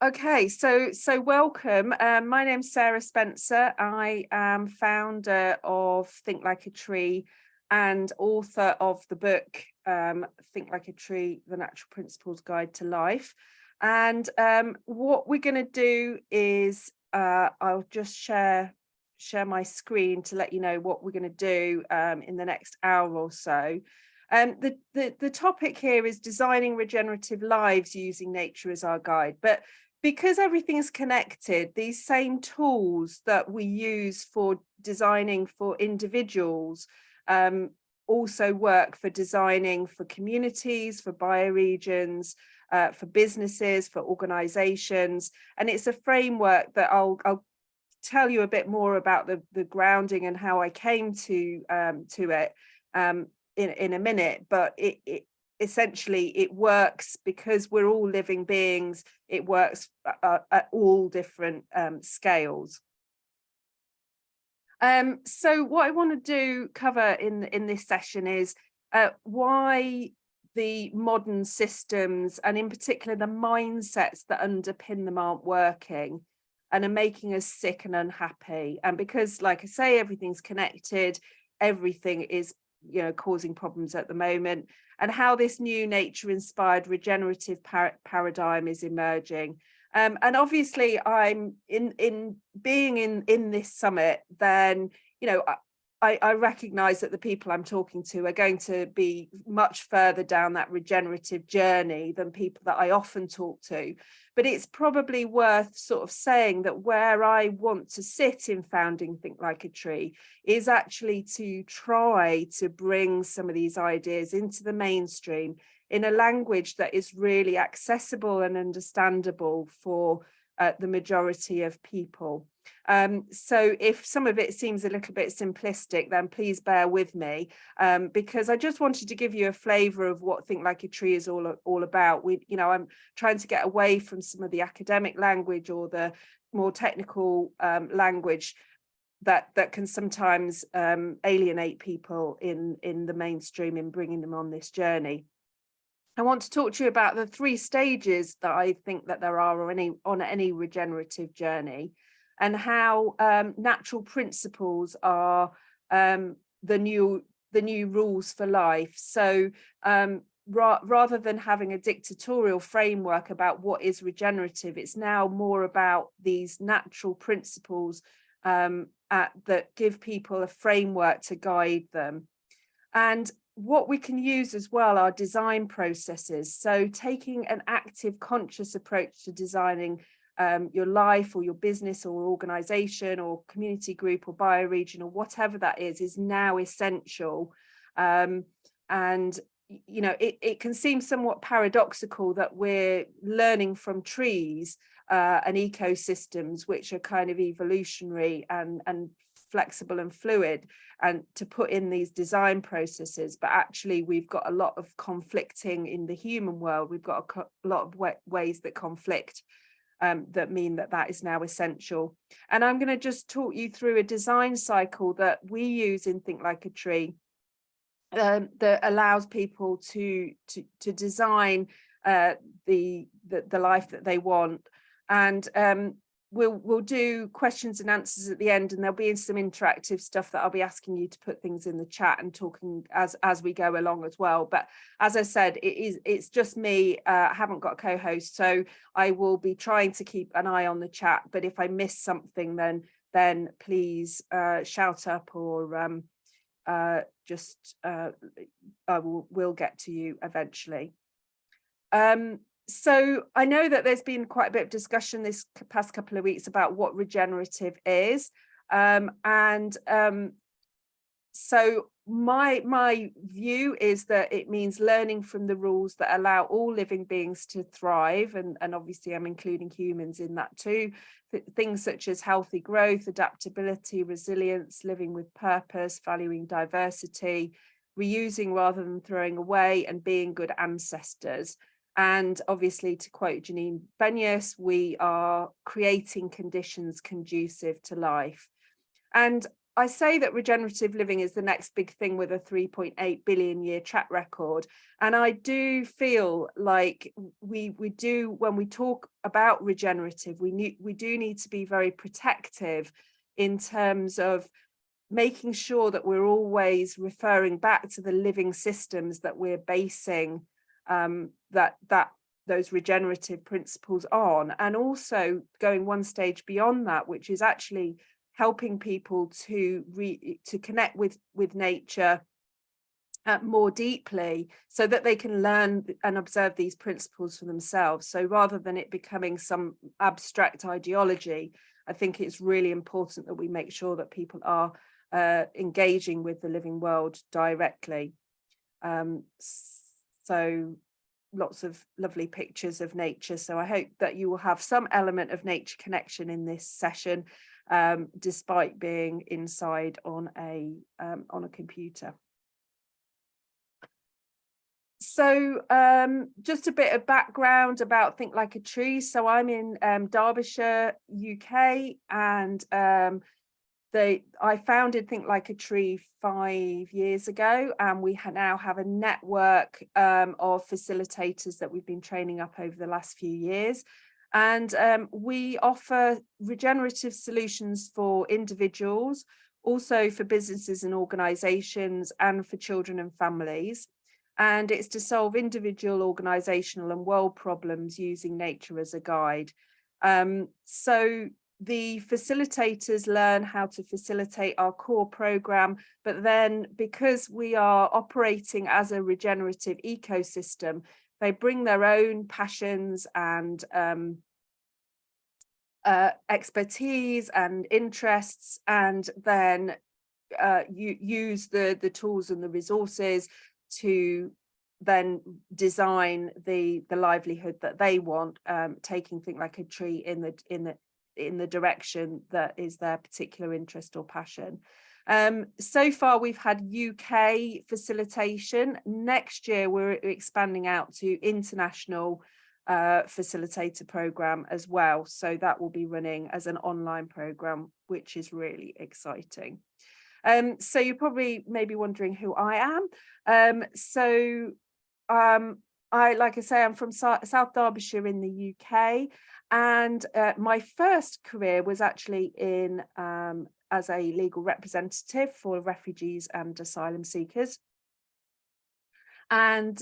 Okay, so welcome. My name's Sarah Spencer. I am founder of Think Like a Tree and author of the book Think Like a Tree: The Natural Principles Guide to Life. And what we're going to do is I'll just share my screen to let you know what we're going to do in the next hour or so. The topic here is designing regenerative lives using nature as our guide, but because everything is connected, these same tools that we use for designing for individuals also work for designing for communities, for bioregions, for businesses, for organizations. And it's a framework that I'll tell you a bit more about the grounding and how I came to it in a minute, but it essentially it works because we're all living beings. It works at all different scales. So what I want to cover in this session is why the modern systems, and in particular the mindsets that underpin them, aren't working and are making us sick and unhappy. And because, like I say, everything's connected, everything is causing problems at the moment, and how this new nature-inspired regenerative paradigm is emerging. And obviously, I'm in being in this summit, then I recognize that the people I'm talking to are going to be much further down that regenerative journey than people that I often talk to. But it's probably worth sort of saying that where I want to sit in founding Think Like a Tree is actually to try to bring some of these ideas into the mainstream in a language that is really accessible and understandable for the majority of people. So if some of it seems a little bit simplistic, then please bear with me, because I just wanted to give you a flavour of what Think Like a Tree is all about. I'm trying to get away from some of the academic language or the more technical language that can sometimes alienate people in the mainstream in bringing them on this journey. I want to talk to you about the 3 stages that I think that there are on any regenerative journey, and how natural principles are the new rules for life. So rather than having a dictatorial framework about what is regenerative, it's now more about these natural principles that give people a framework to guide them. And what we can use as well are design processes. So taking an active, conscious approach to designing your life or your business or organization or community group or bioregion or whatever that is now essential. And it can seem somewhat paradoxical that we're learning from trees and ecosystems, which are kind of evolutionary and flexible and fluid, and to put in these design processes, but actually we've got a lot of conflicting in the human world. We've got a lot of ways that conflict that mean that is now essential. And I'm going to just talk you through a design cycle that we use in Think Like a Tree that allows people to design the life that they want. And we'll do questions and answers at the end, and there'll be some interactive stuff that I'll be asking you to put things in the chat and talking as we go along as well. But as I said, it's just me. I haven't got a co-host, so I will be trying to keep an eye on the chat. But if I miss something, then please shout up, or we'll get to you eventually. So I know that there's been quite a bit of discussion this past couple of weeks about what regenerative is. So my view is that it means learning from the rules that allow all living beings to thrive. And obviously I'm including humans in that too. Things such as healthy growth, adaptability, resilience, living with purpose, valuing diversity, reusing rather than throwing away, and being good ancestors. And obviously, to quote Janine Benyus, we are creating conditions conducive to life. And I say that regenerative living is the next big thing with a 3.8 billion year track record. And I do feel like we do, when we talk about regenerative, we do need to be very protective in terms of making sure that we're always referring back to the living systems that we're basing those regenerative principles on, and also going one stage beyond that, which is actually helping people to connect with nature more deeply, so that they can learn and observe these principles for themselves. So rather than it becoming some abstract ideology, I think it's really important that we make sure that people are engaging with the living world directly. So lots of lovely pictures of nature. So I hope that you will have some element of nature connection in this session, despite being inside on a computer. So just a bit of background about Think Like a Tree. So I'm in Derbyshire, UK, and I founded Think Like a Tree 5 years ago, and we now have a network of facilitators that we've been training up over the last few years. And we offer regenerative solutions for individuals, also for businesses and organisations, and for children and families. And it's to solve individual, organisational and world problems using nature as a guide. So the facilitators learn how to facilitate our core program, but then because we are operating as a regenerative ecosystem, they bring their own passions and expertise and interests, and then use the tools and the resources to then design the livelihood that they want, taking Think Like a Tree in the direction that is their particular interest or passion. So far we've had UK facilitation. Next year we're expanding out to international facilitator program as well, so that will be running as an online program, which is really exciting. So you're probably maybe wondering who I am. Like I say, I'm from South Derbyshire in the UK, and my first career was actually in as a legal representative for refugees and asylum seekers. And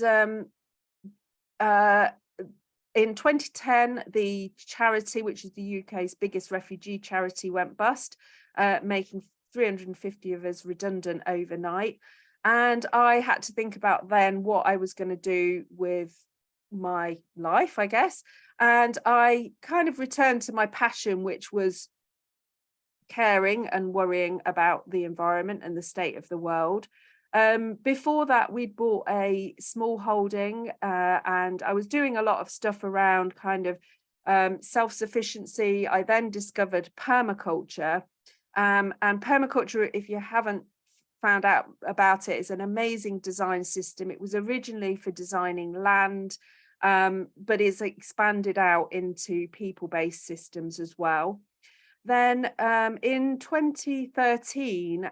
in 2010, the charity, which is the UK's biggest refugee charity, went bust, making 350 of us redundant overnight. And I had to think about then what I was going to do with my life, I guess. And I kind of returned to my passion, which was caring and worrying about the environment and the state of the world. Before that, we'd bought a small holding, and I was doing a lot of stuff around kind of self-sufficiency. I then discovered permaculture. And permaculture, if you haven't found out about it, is an amazing design system. It was originally for designing land, but is expanded out into people-based systems as well. Then in 2013,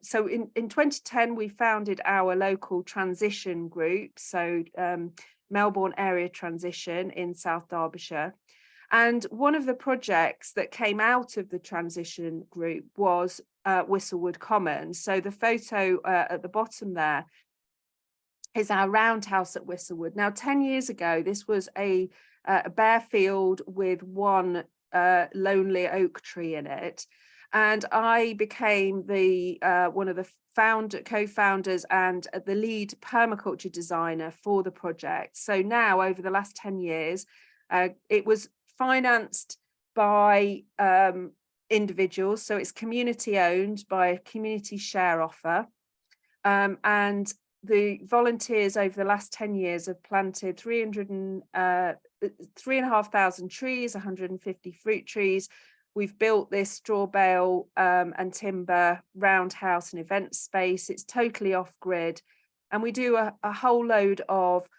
so in 2010, we founded our local transition group, so Melbourne Area Transition in South Derbyshire. And one of the projects that came out of the transition group was Whistlewood Common. So the photo at the bottom there is our roundhouse at Whistlewood. Now, 10 years ago, this was a bare field with one lonely oak tree in it. And I became the one of the co-founders and the lead permaculture designer for the project. So now, over the last 10 years, it was financed by individuals, so it's community owned by a community share offer, and the volunteers over the last 10 years have planted 3,500 trees, 150 fruit trees. We've built this straw bale and timber roundhouse and event space. It's totally off grid, and we do a whole load of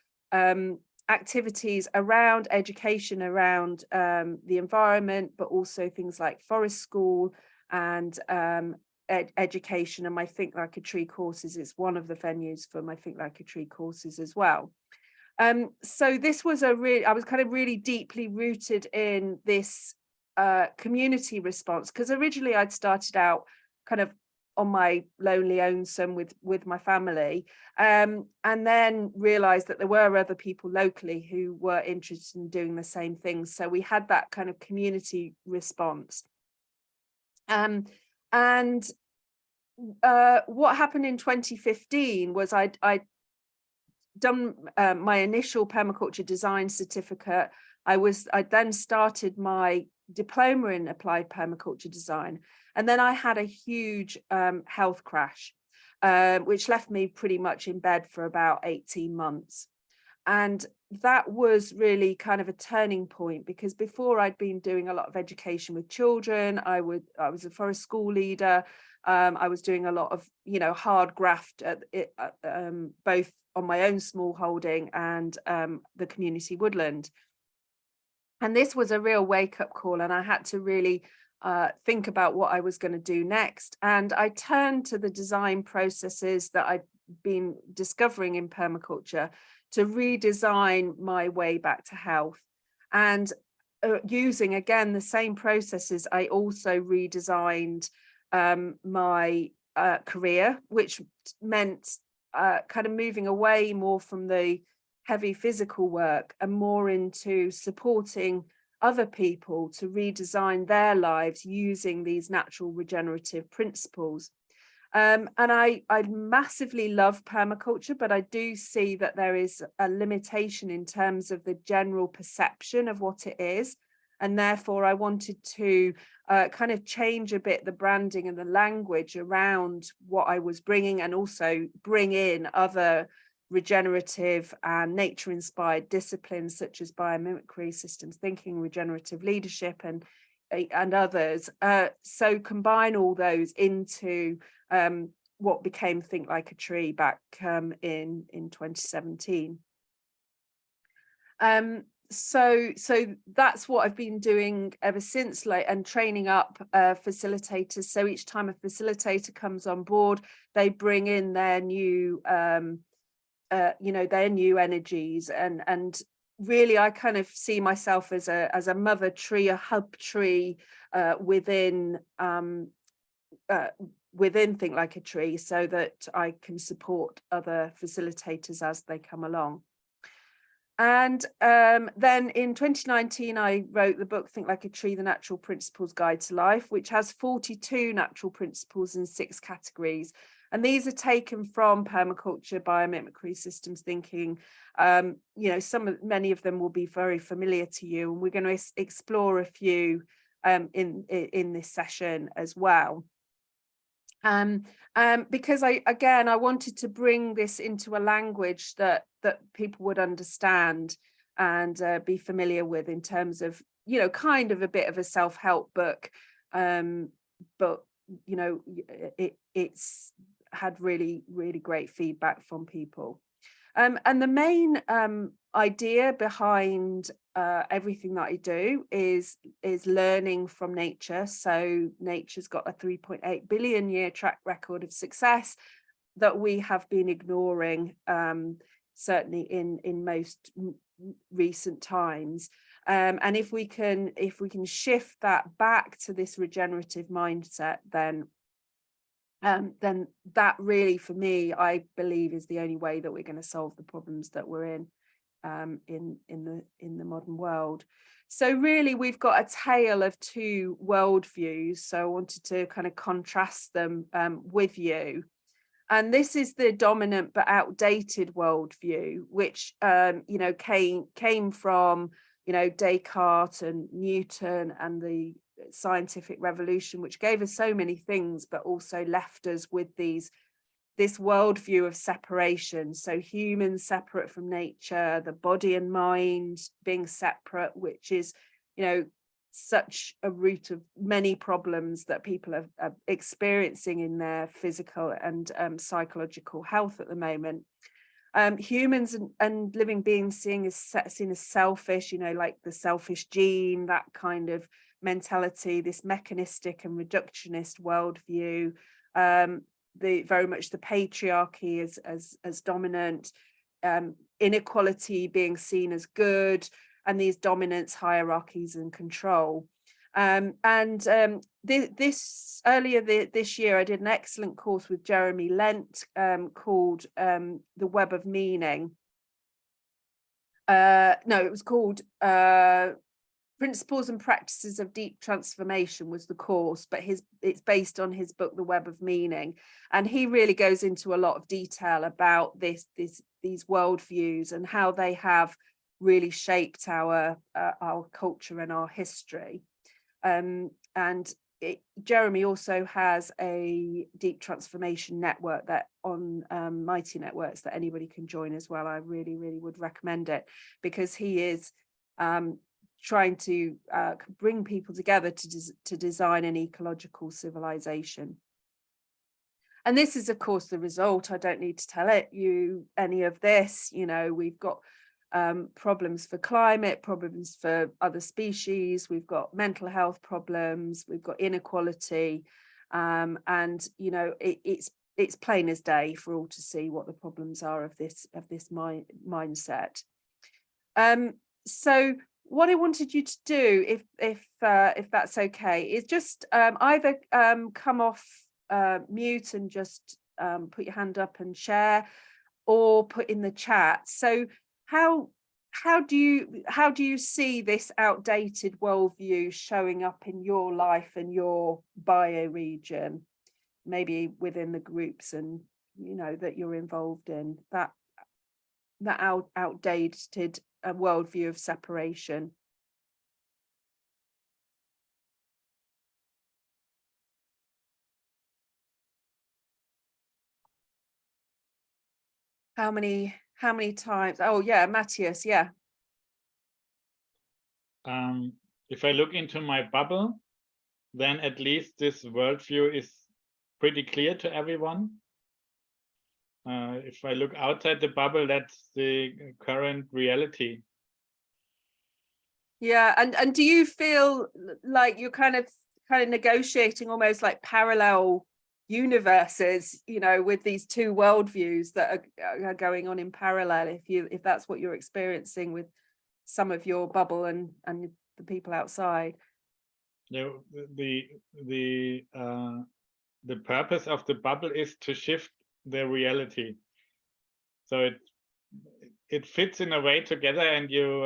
activities around education, around the environment, but also things like forest school and education and my Think Like a Tree courses. It's one of the venues for my Think Like a Tree courses as well. So this was I was kind of really deeply rooted in this community response, because originally I'd started out kind of on my lonely lonesome with my family, and then realized that there were other people locally who were interested in doing the same thing. So we had that kind of community response. And what happened in 2015 was I'd done my initial permaculture design certificate. I then started my diploma in applied permaculture design, and then I had a huge health crash, which left me pretty much in bed for about 18 months. And that was really kind of a turning point, because before I'd been doing a lot of education with children. I was a forest school leader. I was doing a lot of, hard graft both on my own small holding and the community woodland. And this was a real wake-up call, and I had to really think about what I was going to do next. And I turned to the design processes that I'd been discovering in permaculture to redesign my way back to health. And using, again, the same processes, I also redesigned my career, which meant kind of moving away more from the heavy physical work and more into supporting other people to redesign their lives using these natural regenerative principles. And I massively love permaculture, but I do see that there is a limitation in terms of the general perception of what it is. And therefore, I wanted to kind of change a bit the branding and the language around what I was bringing, and also bring in other regenerative and nature-inspired disciplines such as biomimicry, systems thinking, regenerative leadership, and others. So combine all those into what became Think Like a Tree back in 2017. So that's what I've been doing ever since, and training up facilitators. So each time a facilitator comes on board, they bring in their new their new energies, and really I kind of see myself as a mother tree, a hub tree within Think Like a Tree, so that I can support other facilitators as they come along. And then in 2019, I wrote the book Think Like a Tree, The Natural Principles Guide to Life, which has 42 natural principles in 6 categories. And these are taken from permaculture, biomimicry, systems thinking. Many of them will be very familiar to you, and we're going to explore a few in this session as well. Because I wanted to bring this into a language that people would understand and be familiar with, in terms of, kind of a bit of a self-help book, but it's had really, really great feedback from people. And the main idea behind everything that I do is learning from nature. So nature's got a 3.8 billion year track record of success that we have been ignoring, certainly in most recent times. And if we can shift that back to this regenerative mindset, then that really, for me, I believe, is the only way that we're going to solve the problems that we're in the modern world. So really, we've got a tale of two worldviews. So I wanted to kind of contrast them with you. And this is the dominant but outdated worldview, which came from Descartes and Newton and the scientific revolution, which gave us so many things, but also left us with this worldview of separation. So humans separate from nature, the body and mind being separate, which is, such a root of many problems that people are experiencing in their physical and psychological health at the moment. Humans and living beings seen as selfish, like the selfish gene, that kind of mentality, this mechanistic and reductionist worldview, very much the patriarchy as dominant, inequality being seen as good, and these dominance hierarchies and control. This earlier this year, I did an excellent course with Jeremy Lent called The Web of Meaning. No, it was called Principles and Practices of Deep Transformation was the course, but it's based on his book, The Web of Meaning. And he really goes into a lot of detail about these worldviews and how they have really shaped our culture and our history. Jeremy also has a deep transformation network that on Mighty Networks that anybody can join as well. I really, really would recommend it, because he is trying to bring people together to design an ecological civilization. And this is, of course, the result. I don't need to tell you any of this. You know, we've got problems for climate, problems for other species, we've got mental health problems, we've got inequality, and you know, it's plain as day for all to see what the problems are of this mindset. So what I wanted you to do, if that's okay, is just either come off mute and just put your hand up and share, or put in the chat. So how do you see this outdated worldview showing up in your life and your bioregion, maybe within the groups and you know that you're involved in, that outdated worldview of separation? How many times? Oh yeah, Matthias, yeah. If I look into my bubble, then at least this worldview is pretty clear to everyone. If I look outside the bubble, that's the current reality. Yeah, and do you feel like you're kind of negotiating almost like parallel universes, you know, with these two worldviews that are going on in parallel, if that's what you're experiencing with some of your bubble and the people outside? You know, the purpose of the bubble is to shift the reality, so it fits in a way together, and you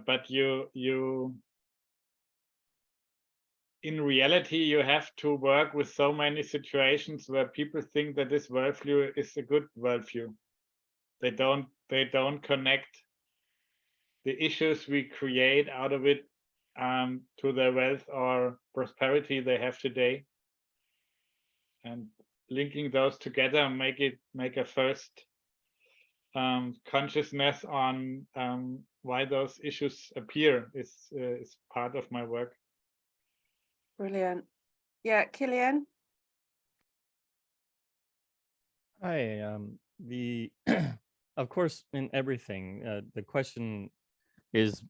but you in reality you have to work with so many situations where people think that this worldview is a good worldview. They don't connect the issues we create out of it to the wealth or prosperity they have today, and linking those together make a first consciousness on why those issues appear is part of my work. Brilliant. Yeah, Killian. Hi. Of course, in everything, the question is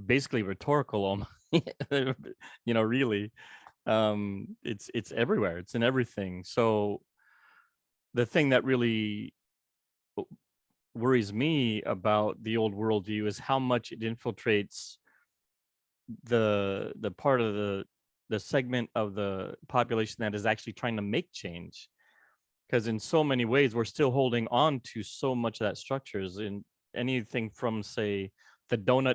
basically rhetorical. You know, really, it's everywhere. It's in everything. So the thing that really worries me about the old worldview is how much it infiltrates the part of the segment of the population that is actually trying to make change. Because in so many ways, we're still holding on to so much of that structures, in anything from, say, the donut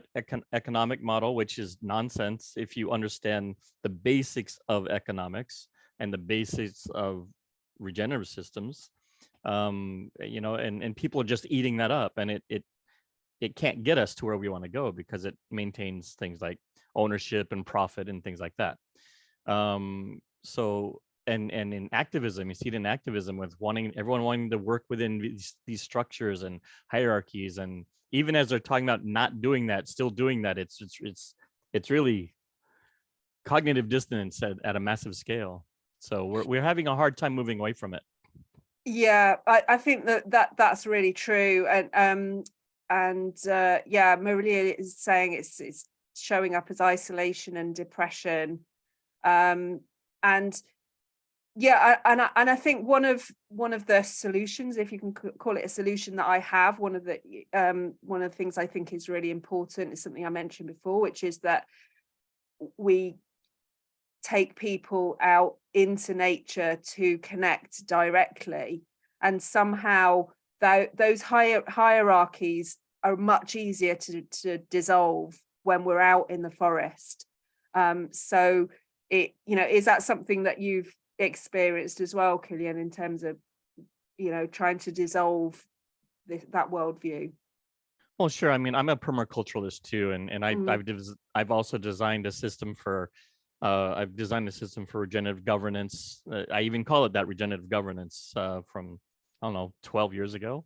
economic model, which is nonsense if you understand the basics of economics and the basics of regenerative systems. You know, and people are just eating that up, and it can't get us to where we want to go because it maintains things like ownership and profit and things like that. So and in activism, you see it in activism with everyone wanting to work within these structures and hierarchies, and even as they're talking about not doing that, still doing that, it's really cognitive dissonance at a massive scale. So we're having a hard time moving away from it. Yeah, I think that's really true, and yeah, Maria is saying it's showing up as isolation and depression. And yeah, and I think one of the solutions, if you can call it a solution, that I have, one of the things I think is really important is something I mentioned before, which is that we take people out into nature to connect directly, and somehow those hierarchies are much easier to dissolve when we're out in the forest. So is that something that you've experienced as well, Cillian, in terms of trying to dissolve that worldview? Well, sure. I mean, I'm a permaculturalist too, and I've also designed a system for I've designed a system for regenerative governance. I even call it that, regenerative governance, from I don't know, 12 years ago.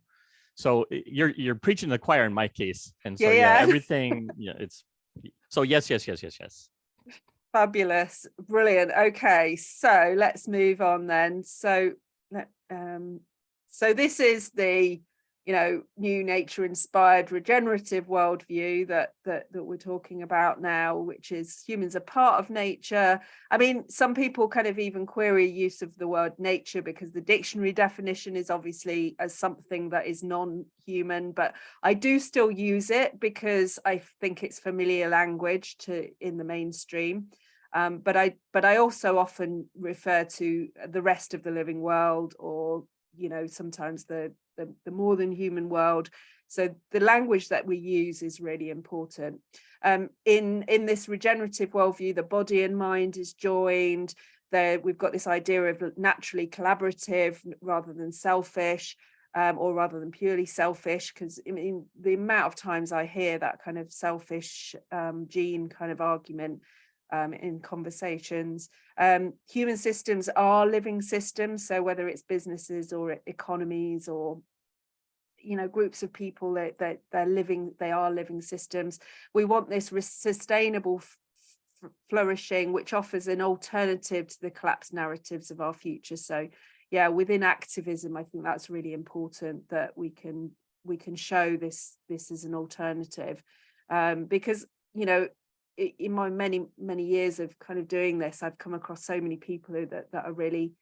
So you're preaching to the choir in my case, and so yeah. everything. Yeah, it's so yes. Fabulous, brilliant. Okay, so let's move on then. So this is the new nature inspired regenerative worldview that we're talking about now, which is humans are part of nature. I mean, some people kind of even query use of the word nature, because the dictionary definition is obviously as something that is non-human, but I do still use it because I think it's familiar language in the mainstream. But I also often refer to the rest of the living world, or sometimes the more than human world. So the language that we use is really important. In this regenerative worldview, the body and mind is joined. We've got this idea of naturally collaborative rather than selfish, or rather than purely selfish, because I mean, the amount of times I hear that kind of selfish gene kind of argument in conversations. Human systems are living systems, so whether it's businesses or economies or groups of people, they are living systems. We want this sustainable flourishing, which offers an alternative to the collapsed narratives of our future. So yeah, within activism, I think that's really important, that we can show this as an alternative, because in my many years of kind of doing this, I've come across so many people that are really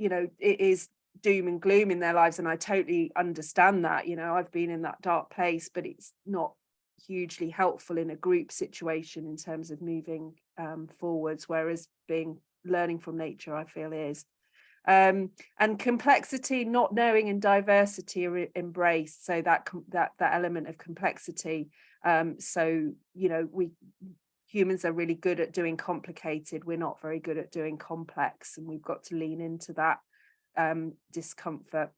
it is doom and gloom in their lives, and I totally understand that. I've been in that dark place, but it's not hugely helpful in a group situation in terms of moving forwards, whereas learning from nature, I feel, is. And complexity, not knowing, and diversity are embraced, so that element of complexity. So we humans are really good at doing complicated, we're not very good at doing complex, and we've got to lean into that discomfort.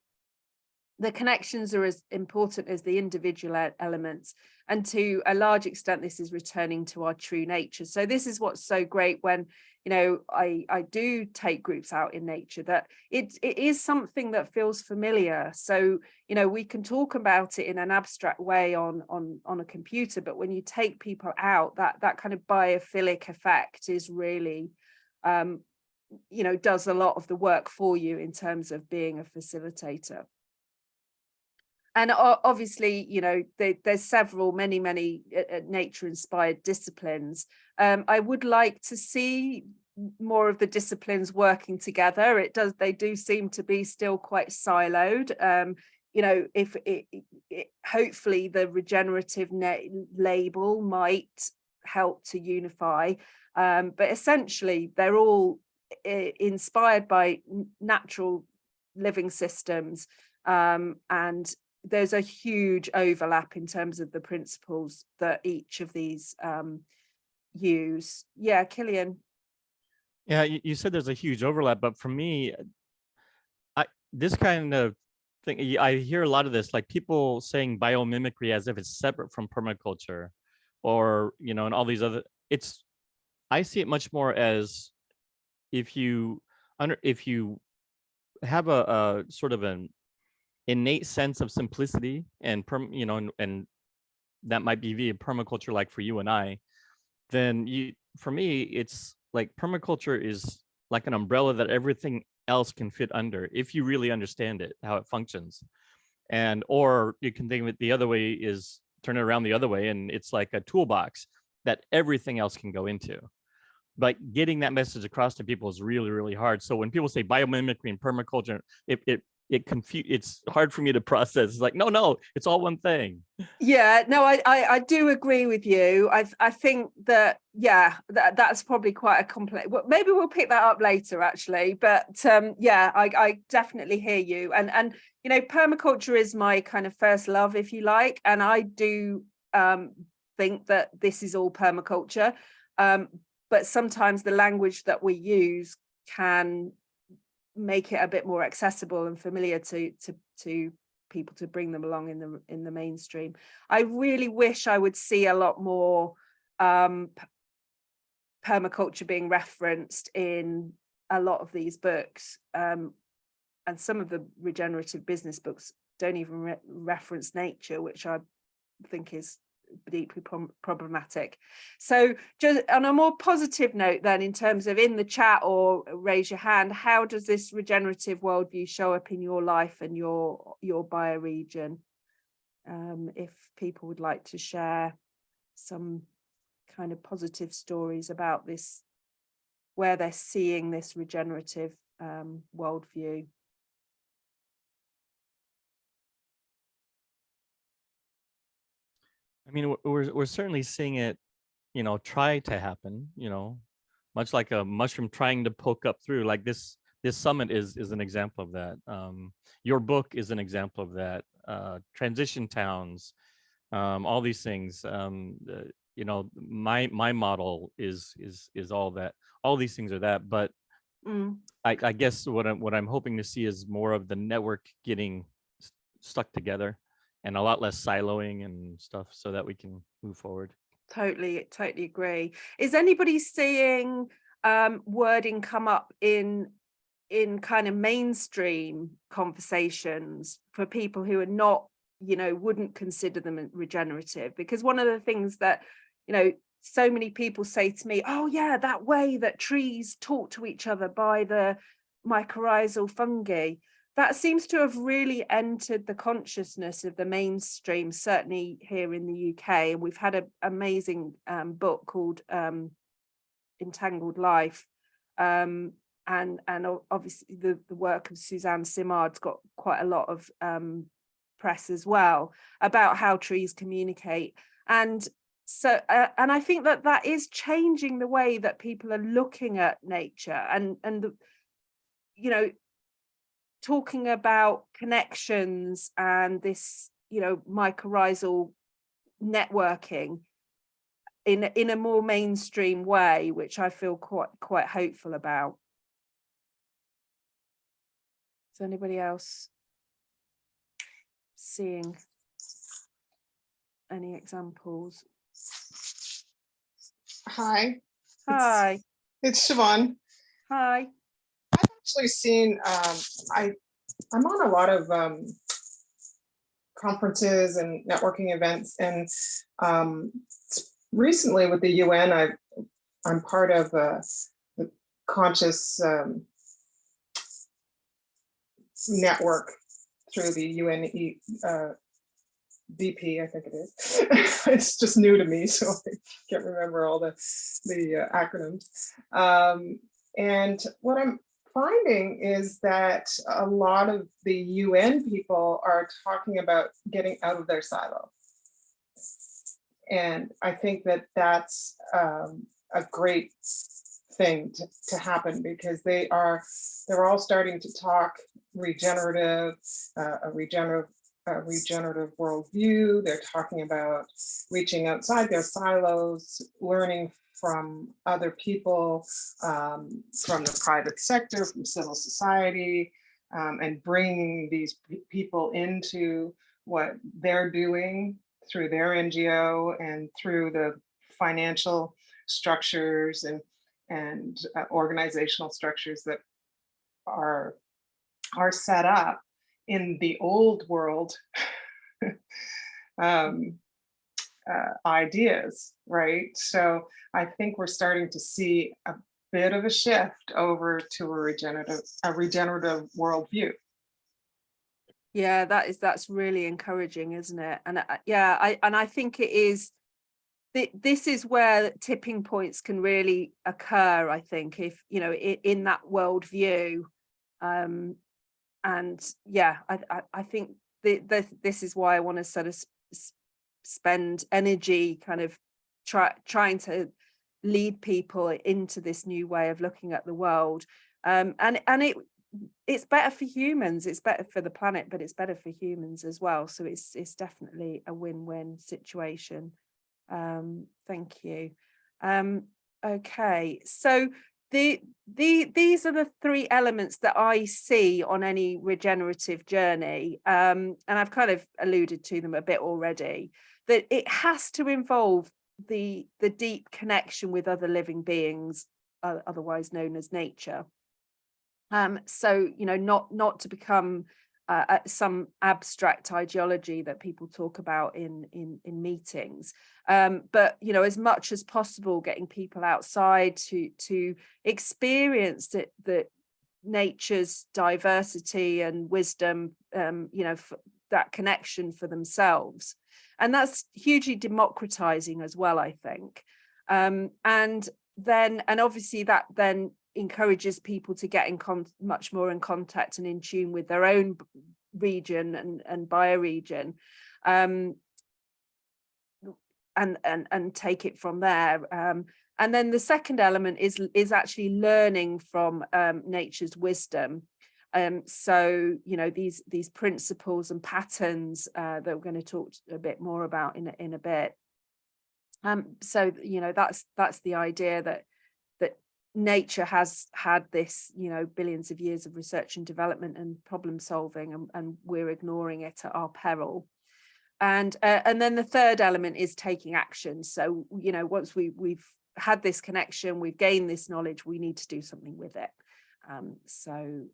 The connections are as important as the individual elements, and to a large extent this is returning to our true nature. So this is what's so great when I do take groups out in nature, that it is something that feels familiar. So we can talk about it in an abstract way on a computer, but when you take people out, that kind of biophilic effect is really does a lot of the work for you in terms of being a facilitator. And obviously, there's many nature inspired disciplines. I would like to see more of the disciplines working together. They do seem to be still quite siloed. If hopefully the regenerative label might help to unify, but essentially they're all inspired by natural living systems, and there's a huge overlap in terms of the principles that each of these use. Yeah, Cillian. Yeah, you said there's a huge overlap, but for me, this kind of thing, I hear a lot of this, like people saying biomimicry as if it's separate from permaculture, or and all these other. I see it much more as if you have a sort of an innate sense of simplicity and and that might be via permaculture, like for you and I, then for me it's like permaculture is like an umbrella that everything else can fit under if you really understand it, how it functions. Or you can think of it the other way, is turn it around the other way, and it's like a toolbox. that everything else can go into. But getting that message across to people is really, really hard. So when people say biomimicry and permaculture, it's hard for me to process. It's like, no, it's all one thing. Yeah, no, I do agree with you. I think that, yeah, that's probably quite a complex. Well, maybe we'll pick that up later, actually. But yeah, I definitely hear you. And you know, permaculture is my kind of first love, if you like. And I do think that this is all permaculture. But sometimes the language that we use can make it a bit more accessible and familiar to people, to bring them along in the mainstream. I really wish I would see a lot more permaculture being referenced in a lot of these books, and some of the regenerative business books don't even reference nature, which I think is deeply problematic. So just on a more positive note then, in terms of in the chat or raise your hand, how does this regenerative worldview show up in your life and your bioregion? If people would like to share some kind of positive stories about this, where they're seeing this regenerative worldview. I mean, we're certainly seeing it, you know, try to happen, you know, much like a mushroom trying to poke up through. Like this summit is an example of that. Your book is an example of that. Transition towns, all these things. You know, my model is all that. All these things are that. But I guess what I'm hoping to see is more of the network getting stuck together, and a lot less siloing and stuff, so that we can move forward. Totally agree. Is anybody seeing wording come up in kind of mainstream conversations for people who are not, you know, wouldn't consider them regenerative? Because one of the things that, you know, so many people say to me, oh yeah, that way that trees talk to each other by the mycorrhizal fungi, that seems to have really entered the consciousness of the mainstream, certainly here in the UK. And we've had an amazing book called Entangled Life. And obviously the work of Suzanne Simard's got quite a lot of press as well about how trees communicate. And so, and I think that is changing the way that people are looking at nature, and you know, talking about connections and this, you know, mycorrhizal networking in a more mainstream way, which I feel quite hopeful about. Is anybody else seeing any examples? Hi. Hi. It's Siobhan. Hi. I've actually seen, I'm on a lot of conferences and networking events, and recently with the UN, I'm part of the conscious network through the UN VP, I think it is. It's just new to me, so I can't remember all the acronyms. And what I'm finding is that a lot of the UN people are talking about getting out of their silo. And I think that that's a great thing to happen, because they're all starting to talk regenerative, a regenerative worldview. They're talking about reaching outside their silos, learning from other people, from the private sector, from civil society, and bringing these people into what they're doing through their NGO and through the financial structures and organizational structures that are set up in the old world ideas, right? So I think we're starting to see a bit of a shift over to a regenerative worldview. Yeah, that's really encouraging, isn't it? And yeah, I think it is this is where tipping points can really occur, I think, if, you know, in that worldview. And yeah, I think this is why I want to sort of spend energy kind of trying to lead people into this new way of looking at the world. And it's better for humans, it's better for the planet, but it's better for humans as well. So it's definitely a win-win situation. Thank you. Okay, so these are the three elements that I see on any regenerative journey, and I've kind of alluded to them a bit already, that it has to involve the deep connection with other living beings, otherwise known as nature. So, you know, not to become some abstract ideology that people talk about in meetings, but, you know, as much as possible, getting people outside to experience that nature's diversity and wisdom, you know, that connection for themselves. And that's hugely democratizing as well, I think. And obviously that then encourages people to get in much more in contact and in tune with their own region and bioregion, and take it from there. And then the second element is actually learning from nature's wisdom. So, you know, these principles and patterns that we're going to talk a bit more about in a bit. So, you know, that's the idea that nature has had this, you know, billions of years of research and development and problem solving, and we're ignoring it at our peril. And then the third element is taking action. So, you know, once we've had this connection, we've gained this knowledge, we need to do something with it. So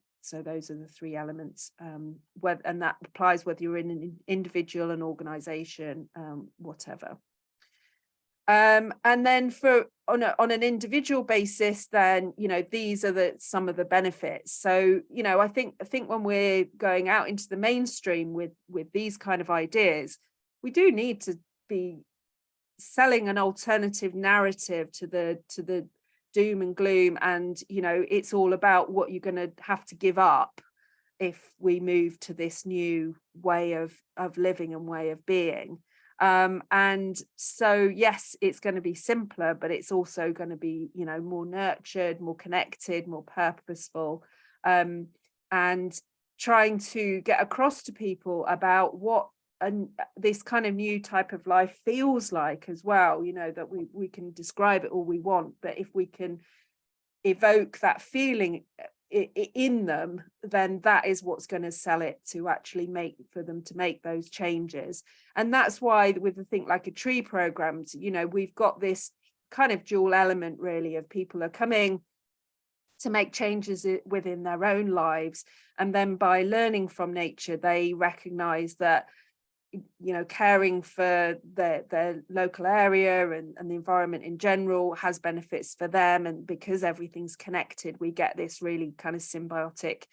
those are the three elements, and that applies whether you're in an individual, an organization, whatever. And then on an individual basis, then, you know, these are some of the benefits. So, you know, I think when we're going out into the mainstream with these kind of ideas, we do need to be selling an alternative narrative to the doom and gloom, and, you know, it's all about what you're going to have to give up if we move to this new way of living and way of being. And so, yes, it's going to be simpler, but it's also going to be, you know, more nurtured, more connected, more purposeful, and trying to get across to people about what this kind of new type of life feels like as well. You know, that we can describe it all we want, but if we can evoke that feeling in them, then that is what's going to sell it to actually make those changes. And that's why with the Think Like a Tree programs, you know, we've got this kind of dual element really of people are coming to make changes within their own lives, and then by learning from nature they recognize that, you know, caring for their local area and the environment in general has benefits for them, and because everything's connected, we get this really kind of symbiotic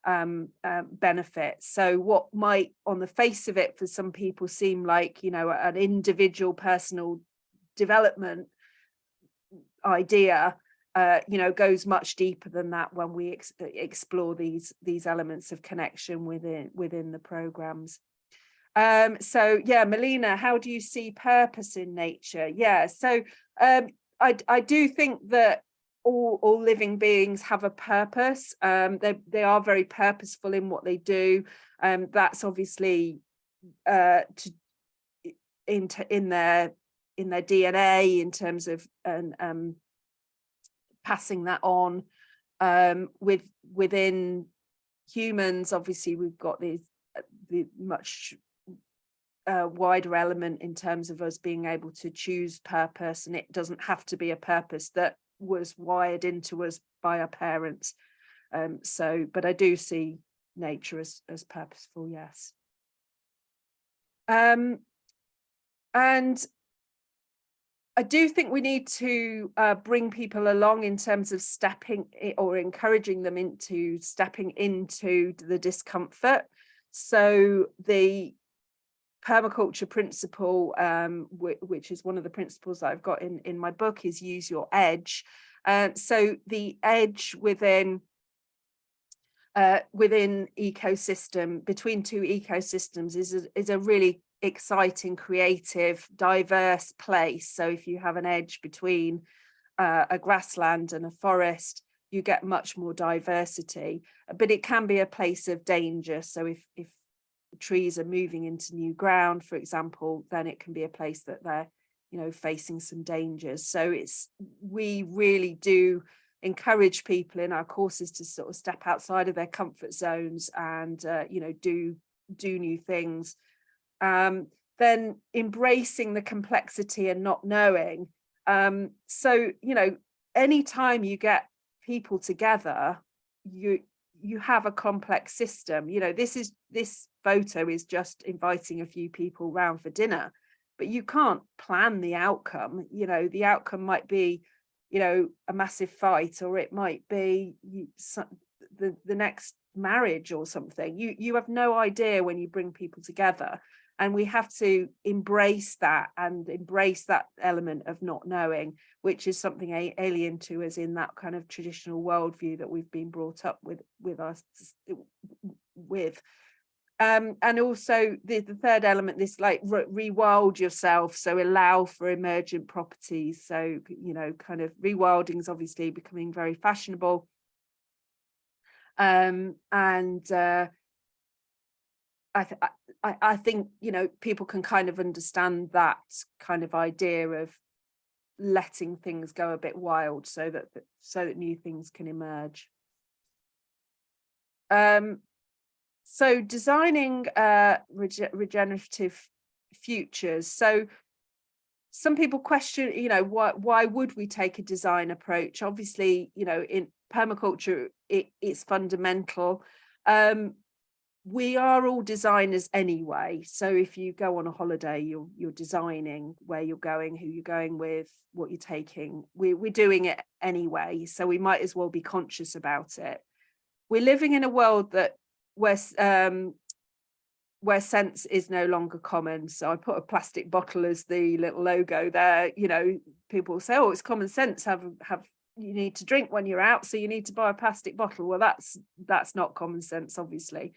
benefit. So what might on the face of it for some people seem like, you know, an individual personal development idea, you know, goes much deeper than that when we explore these elements of connection within the programs. So yeah, Melina, how do you see purpose in nature? Yeah, so I do think that all living beings have a purpose. They are very purposeful in what they do. That's obviously in their DNA in terms of passing that on. Within humans, obviously we've got the much wider element in terms of us being able to choose purpose, and it doesn't have to be a purpose that was wired into us by our parents. But I do see nature as purposeful, yes. And I do think we need to bring people along in terms of encouraging them into stepping into the discomfort. So permaculture principle, which is one of the principles that I've got in my book, is use your edge. So the edge within ecosystem, between two ecosystems, is a really exciting, creative, diverse place. So if you have an edge between a grassland and a forest, you get much more diversity, but it can be a place of danger. So if trees are moving into new ground, for example, then it can be a place that they're, you know, facing some dangers. So we really do encourage people in our courses to sort of step outside of their comfort zones and you know, do new things. Then embracing the complexity and not knowing. So, you know, anytime you get people together, you have a complex system. You know, this photo is just inviting a few people round for dinner, but you can't plan the outcome. You know, the outcome might be, you know, a massive fight, or it might be the next marriage or something. You have no idea when you bring people together, and we have to embrace that, and embrace that element of not knowing, which is something alien to us in that kind of traditional worldview that we've been brought up with us with. And also the third element, this like rewild yourself, so allow for emergent properties. So, you know, kind of rewilding is obviously becoming very fashionable, and I think, you know, people can kind of understand that kind of idea of letting things go a bit wild so that new things can emerge. So designing regenerative futures. So some people question, you know, why would we take a design approach? Obviously, you know, in permaculture, it's fundamental. We are all designers anyway. So if you go on a holiday, you're designing where you're going, who you're going with, what you're taking. We're doing it anyway, so we might as well be conscious about it. We're living in a world where sense is no longer common. So I put a plastic bottle as the little logo there. You know, people say, oh, it's common sense, have you need to drink when you're out, so you need to buy a plastic bottle. Well, that's not common sense, obviously.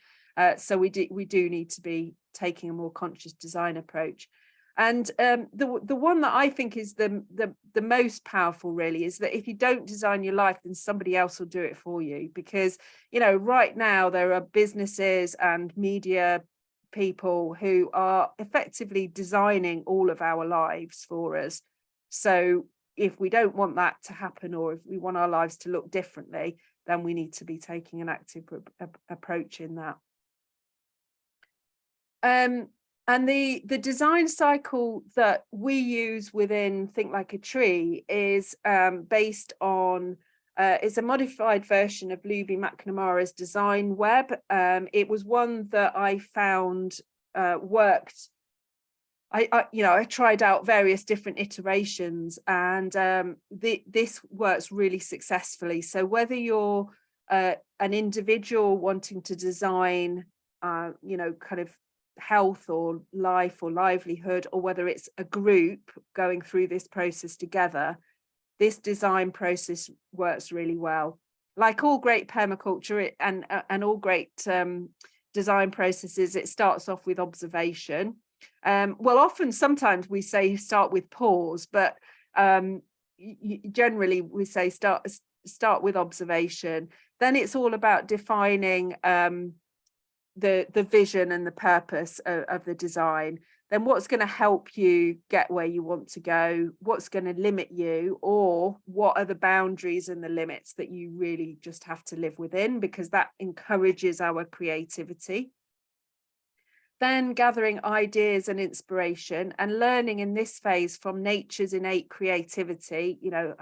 So we do need to be taking a more conscious design approach. And the one that I think is the most powerful really is that if you don't design your life, then somebody else will do it for you. Because, you know, right now there are businesses and media people who are effectively designing all of our lives for us. So if we don't want that to happen, or if we want our lives to look differently, then we need to be taking an active approach in that. And the design cycle that we use within Think Like a Tree is based on, it's a modified version of Luby McNamara's design web. It was one that I found worked. I tried out various different iterations, and this works really successfully. So whether you're an individual wanting to design, you know, kind of health or life or livelihood, or whether it's a group going through this process together, this design process works really well. Like all great permaculture and all great design processes, it starts off with observation. Well, sometimes we say start with pause, but generally we say start with observation. Then it's all about defining the vision and the purpose of the design. Then what's going to help you get where you want to go, what's going to limit you, or what are the boundaries and the limits that you really just have to live within, because that encourages our creativity. Then gathering ideas and inspiration, and learning in this phase from nature's innate creativity. You know,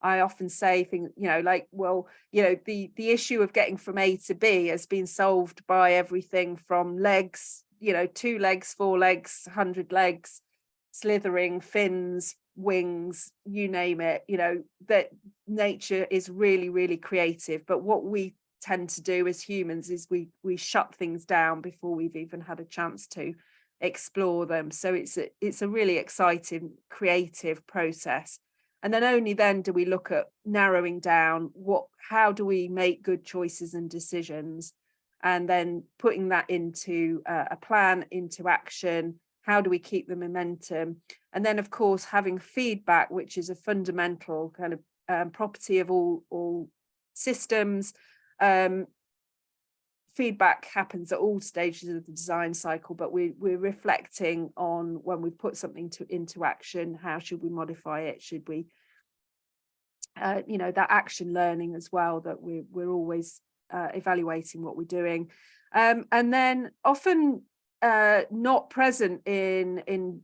I often say things, you know, like, well, you know, the issue of getting from A to B has been solved by everything from legs, you know, 2 legs, 4 legs, 100 legs, slithering, fins, wings, you name it. You know, that nature is really, really creative. But what we tend to do as humans is we shut things down before we've even had a chance to. explore them. So it's a really exciting, creative process. And then only then do we look at narrowing down how do we make good choices and decisions, and then putting that into a plan, into action. How do we keep the momentum? And then, of course, having feedback, which is a fundamental kind of property of all systems. Feedback happens at all stages of the design cycle, but we're reflecting on when we put something into action, how should we modify it? Should we, that action learning as well, that we're always evaluating what we're doing. And then often not present in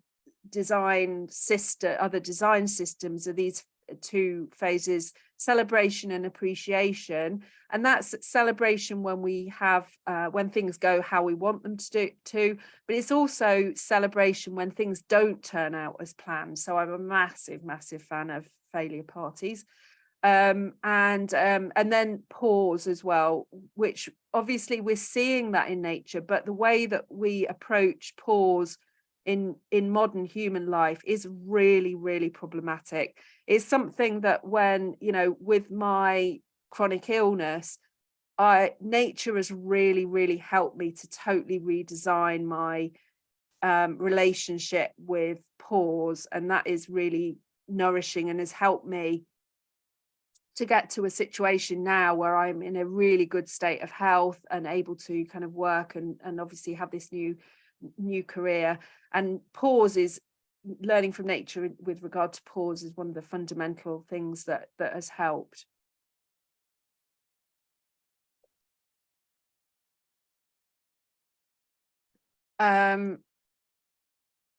other design systems are these two phases: celebration and appreciation. And that's celebration when we have when things go how we want them to, but it's also celebration when things don't turn out as planned. So I'm a massive fan of failure parties. And then pause as well, which obviously we're seeing that in nature, but the way that we approach pause in modern human life is really problematic. It's something that when, with my chronic illness, nature has really helped me to totally redesign my relationship with pause, and that is really nourishing and has helped me to get to a situation now where I'm in a really good state of health and able to kind of work and obviously have this new career. And pause is, learning from nature with regard to pause is one of the fundamental things that has helped.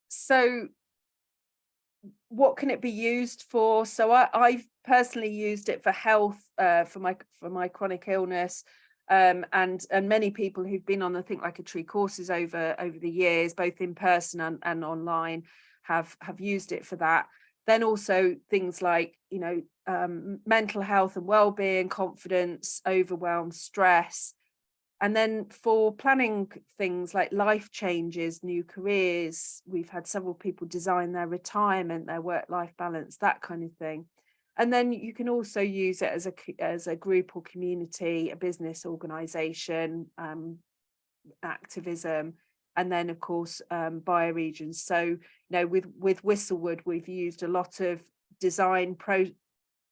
So what can it be used for? So I've personally used it for health, for my chronic illness, and many people who've been on the Think Like a Tree courses over the years, both in person and online, have used it for that. Then also things like mental health and well-being, confidence, overwhelm, stress. And then for planning things like life changes, new careers, we've had several people design their retirement, their work-life balance, that kind of thing. And then you can also use it as a group or community, a business organization, activism, and then of course bioregions. So with Whistlewood, we've used a lot of design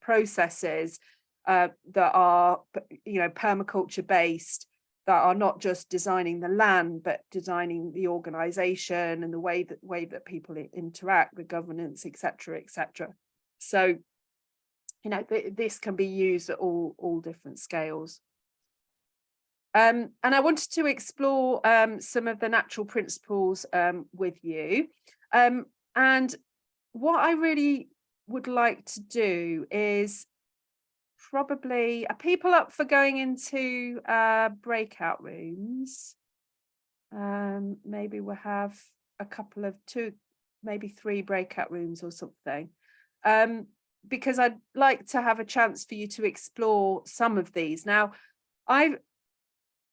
processes that are permaculture based, that are not just designing the land, but designing the organization and the way that people interact, the governance, etc. So this can be used at all different scales. And I wanted to explore some of the natural principles with you. And what I really would like to do is probably, are people up for going into breakout rooms? Maybe we'll have a couple of maybe 3 breakout rooms or something. Because I'd like to have a chance for you to explore some of these. Now,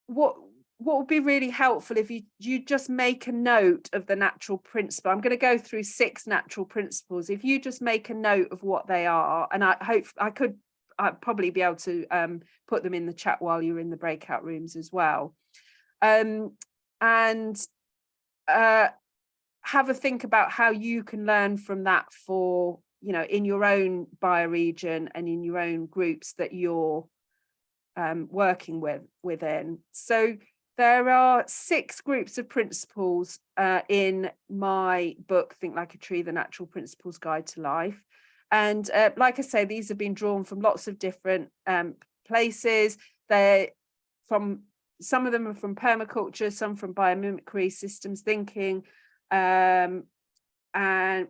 what would be really helpful if you just make a note of the natural principle. I'm going to go through 6 natural principles. If you just make a note of what they are, and I hope I'd probably be able to put them in the chat while you're in the breakout rooms as well. And have a think about how you can learn from that for, in your own bioregion and in your own groups that you're working within. So there are 6 groups of principles in my book, Think Like a Tree, The Natural Principles Guide to Life. And like I say, these have been drawn from lots of different places. Some of them are from permaculture, some from biomimicry, systems thinking, and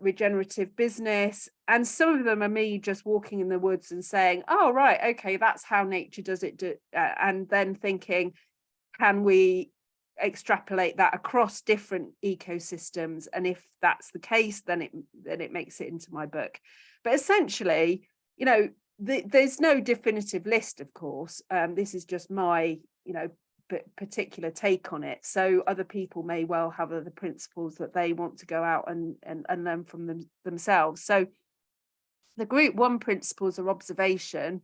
regenerative business. And some of them are me just walking in the woods and saying, oh, right, okay, that's how nature does it. And then thinking, can we extrapolate that across different ecosystems? And if that's the case, then it makes it into my book. But essentially, there's no definitive list, of course. This is just my, particular take on it. So other people may well have other principles that they want to go out and learn from themselves. So the group 1 principles are observation.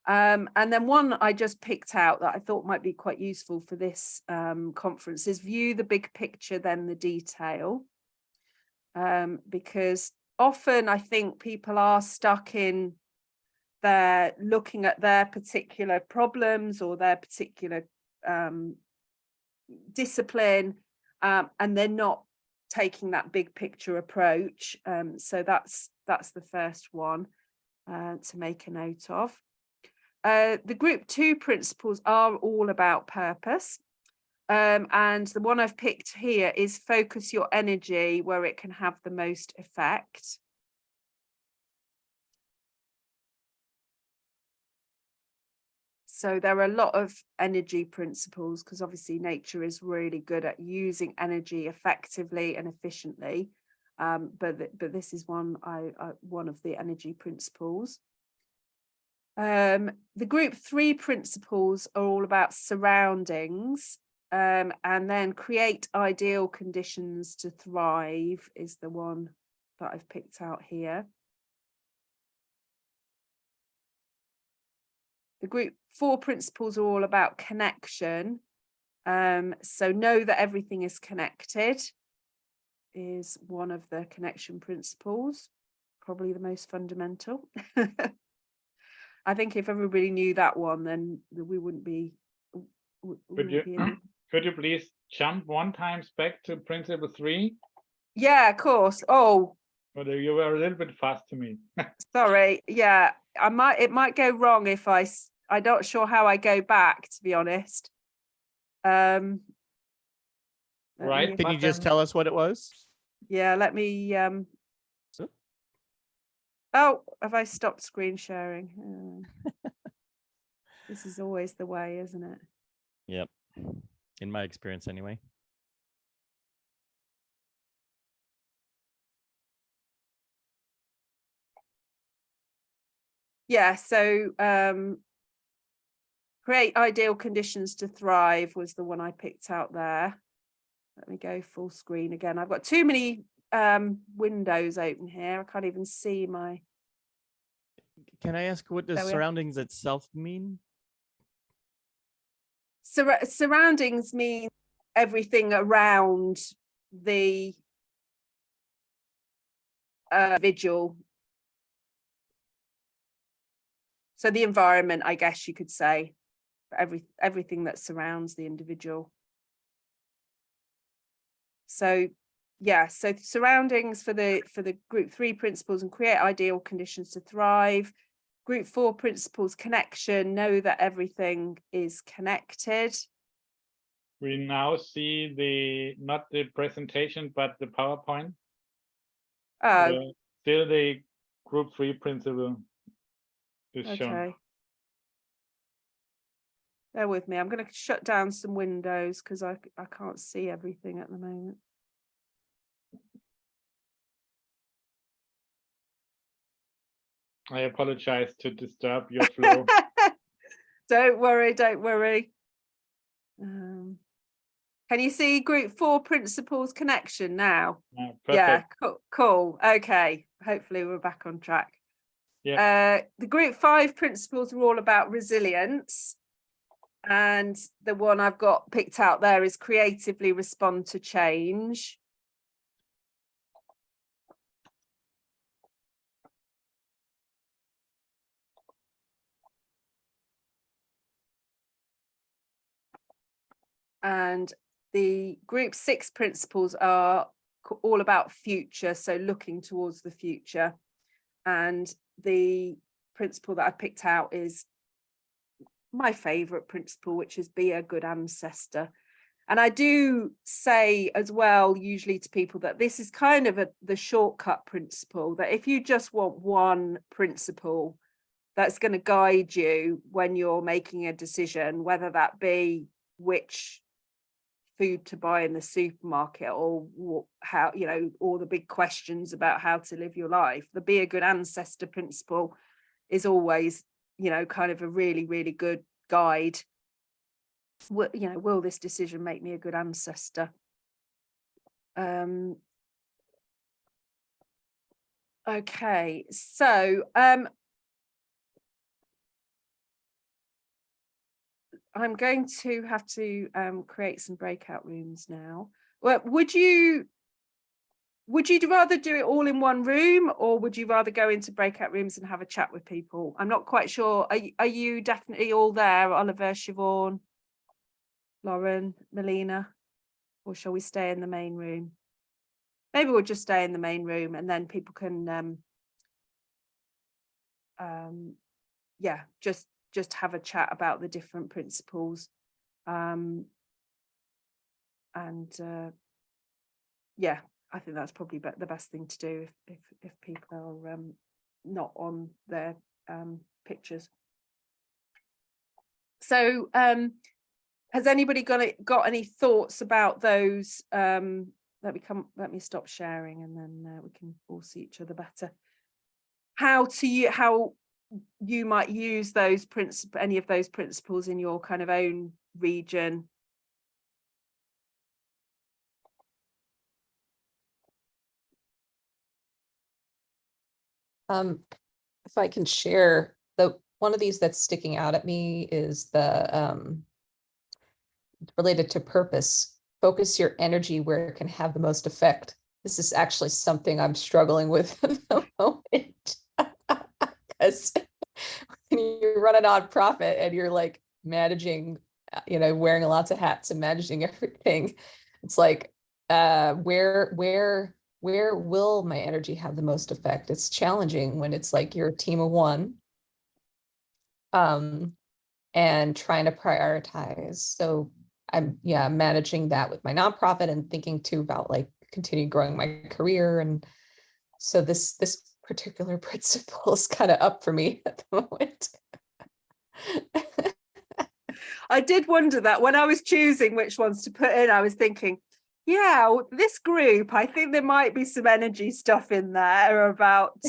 And then one I just picked out that I thought might be quite useful for this conference is view the big picture, then the detail. Because often I think people are stuck in their looking at their particular problems or their particular discipline, and they're not taking that big picture approach. So that's the first one to make a note of. The group 2 principles are all about purpose. And the one I've picked here is focus your energy where it can have the most effect. So there are a lot of energy principles because obviously nature is really good at using energy effectively and efficiently. But this is one of the energy principles. The group 3 principles are all about surroundings, and then create ideal conditions to thrive is the one that I've picked out here. The group 4 principles are all about connection. So know that everything is connected is one of the connection principles, probably the most fundamental. I think if everybody knew that one, then we wouldn't be. Could you please jump 1 time back to principle 3? Yeah, of course. Oh, But you were a little bit fast to me. sorry. Yeah, it might go wrong if I'm not sure how I go back, to be honest. Right. Can you just tell us what it was? Yeah, let me. So? Oh, have I stopped screen sharing? This is always the way, isn't it? Yep. In my experience, anyway. Yeah, so create ideal conditions to thrive was the one I picked out there. Let me go full screen again. I've got too many windows open here. I can't even see my. Can I ask what does surroundings itself mean? Surroundings mean everything around the individual. So the environment, I guess you could say, everything that surrounds the individual. So yeah, so surroundings for the group 3 principles and create ideal conditions to thrive. Group 4 principles, connection, know that everything is connected. We now see not the presentation, but the PowerPoint. Oh, Still the group 3 principle is okay. shown. Bear with me. I'm going to shut down some windows because I can't see everything at the moment. I apologize to disturb your flow. Don't worry, don't worry. Can you see group 4 principles connection now? Yeah, cool. Okay, hopefully we're back on track. Yeah. The group 5 principles are all about resilience. And the one I've got picked out there is creatively respond to change. And the group 6 principles are all about future, so looking towards the future. And the principle that I picked out is my favorite principle, which is be a good ancestor. And I do say as well, usually to people, that this is kind of the shortcut principle, that if you just want one principle that's going to guide you when you're making a decision, whether that be which food to buy in the supermarket or how, you know, all the big questions about how to live your life, the be a good ancestor principle is always, you know, kind of a really, really good guide will this decision make me a good ancestor? Okay, so I'm going to have to create some breakout rooms now. Well, would you rather do it all in one room, or would you rather go into breakout rooms and have a chat with people? I'm not quite sure. Are you definitely all there, Oliver, Siobhan, Lauren, Melina, or shall we stay in the main room? Maybe we'll just stay in the main room, and then people can yeah, just have a chat about the different principles. And yeah, I think that's probably the best thing to do if people are not on their pictures. So has anybody got any thoughts about those? Let me stop sharing, and then we can all see each other better. How you might use those any of those principles in your kind of own region. If I can share, one of these that's sticking out at me is the related to purpose. Focus your energy where it can have the most effect. This is actually something I'm struggling with at the moment. Because when you run a nonprofit and you're like managing, wearing lots of hats and managing everything, it's like, where will my energy have the most effect? It's challenging when it's like you're a team of one, and trying to prioritize. So I'm managing that with my nonprofit and thinking too about like continue growing my career. And so this particular principle is kind of up for me at the moment. I did wonder that when I was choosing which ones to put in, I was thinking, yeah, this group, I think there might be some energy stuff in there about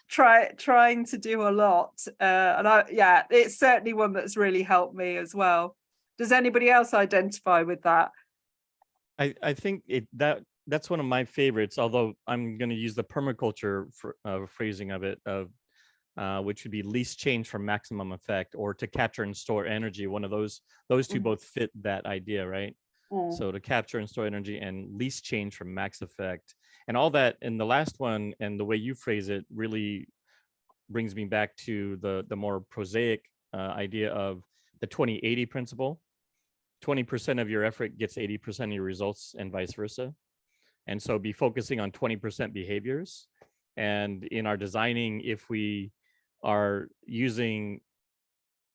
trying to do a lot, and it's certainly one that's really helped me as well. Does anybody else identify with that? I think that's one of my favorites, although I'm going to use the permaculture phrasing of it, which would be least change for maximum effect, or to capture and store energy. One of those two both fit that idea, right? So to capture and store energy and least change for max effect, and all that. And the last one, and the way you phrase it, really brings me back to the more prosaic idea of the 20-80 principle. 20% of your effort gets 80% of your results, and vice versa. And so be focusing on 20% behaviors. And in our designing, if we are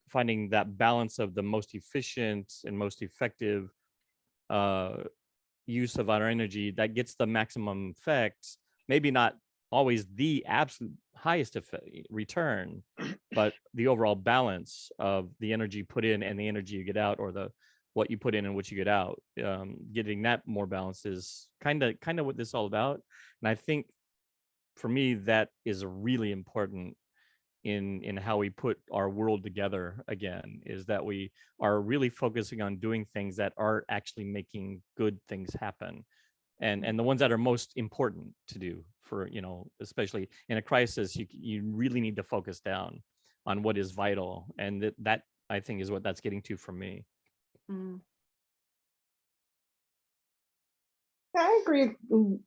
finding that balance of the most efficient and most effective use of our energy that gets the maximum effect, maybe not always the absolute highest return, but the overall balance of the energy put in and the energy you get out, or what you put in and what you get out, getting that more balance is kind of what this is all about. And I think for me, that is really important in how we put our world together again, is that we are really focusing on doing things that are actually making good things happen, and the ones that are most important to do for, especially in a crisis, you really need to focus down on what is vital. And that I think is what that's getting to for me. I agree.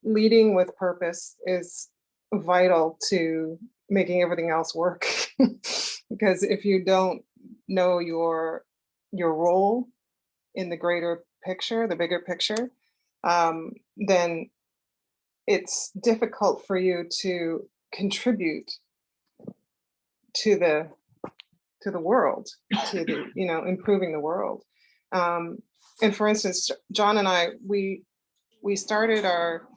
Leading with purpose is vital to making everything else work. Because if you don't know your role in the greater picture, the bigger picture, then it's difficult for you to contribute to the world, to the, improving the world. And for instance, John and I, we started our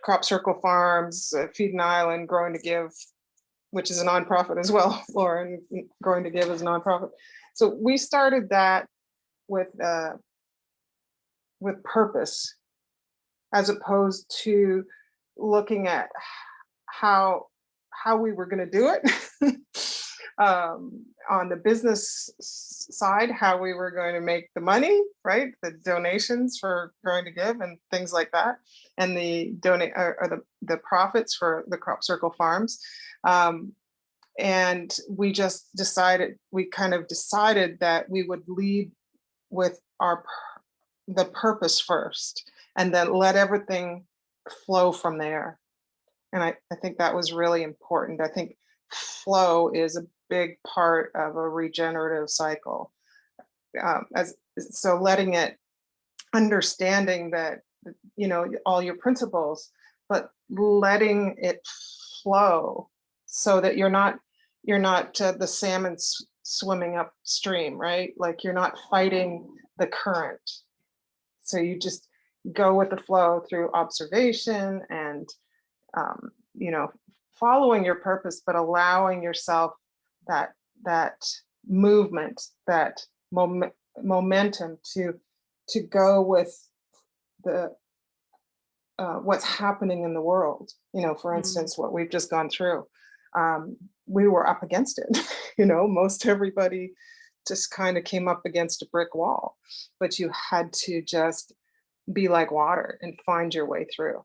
Crop Circle Farms, Feed an Island, Growing to Give, which is a nonprofit as well. Lauren, Growing to Give is a nonprofit. So we started that with purpose, as opposed to looking at how we were going to do it. On the business side, how we were going to make the money, right? The donations for going to give and things like that, and the the profits for the Crop Circle Farms. And we just decided, we kind of decided that we would lead with the purpose first, and then let everything flow from there. And I think that was really important. I think flow is a big part of a regenerative cycle. So letting it, understanding that, you know, all your principles, but letting it flow so that you're not the salmon swimming upstream, right? Like you're not fighting the current. So you just go with the flow through observation and, you know, following your purpose, but allowing yourself that movement, that momentum to go with the what's happening in the world. You know, for instance, what we've just gone through, we were up against it. You know, most everybody just kind of came up against a brick wall, but you had to just be like water and find your way through.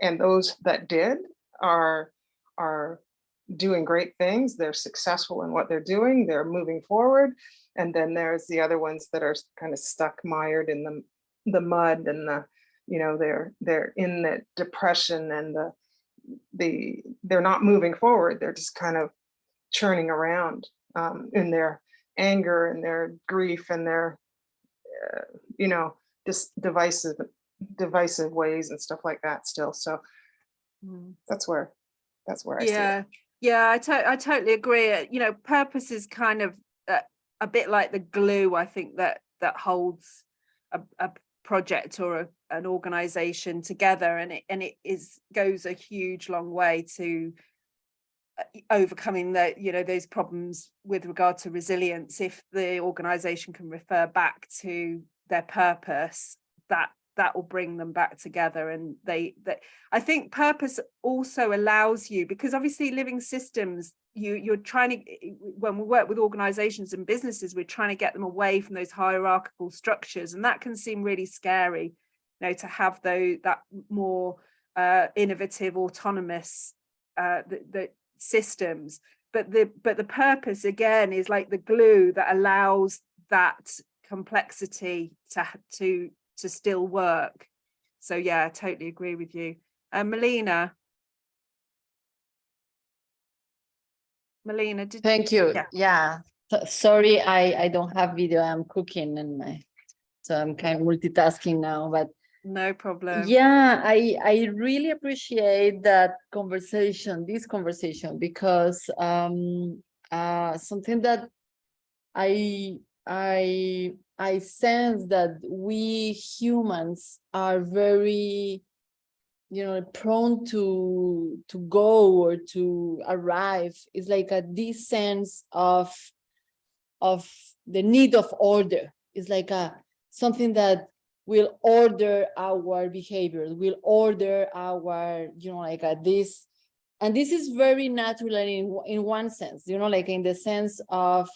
And those that did are doing great things. They're successful in what they're doing. They're moving forward. And then there's the other ones that are kind of stuck, mired in the mud, and the, you know, they're in the depression, and they're not moving forward. They're just kind of churning around in their anger and their grief and their, you know, just divisive ways and stuff like that still. So that's where I see it. Yeah, I totally agree. You know, purpose is kind of a bit like the glue, I think, that holds a project or an organization together, and it goes a huge long way to overcoming those problems with regard to resilience. If the organization can refer back to their purpose, that will bring them back together. And I think purpose also allows you, because obviously living systems, you're trying to, when we work with organizations and businesses, we're trying to get them away from those hierarchical structures, and that can seem really scary, you know, to have that more innovative, autonomous the systems. But the purpose, again, is like the glue that allows that complexity to still work. So yeah, I totally agree with you. Melina, Thank you. Yeah. Sorry, I don't have video. I'm cooking so I'm kind of multitasking now, but no problem. Yeah, I really appreciate that this conversation, because something that I sense that we humans are very, you know, prone to go or to arrive. It's like this sense of the need of order. It's like something that will order our behavior, will order our, you know, like this. And this is very natural in one sense, you know, like in the sense of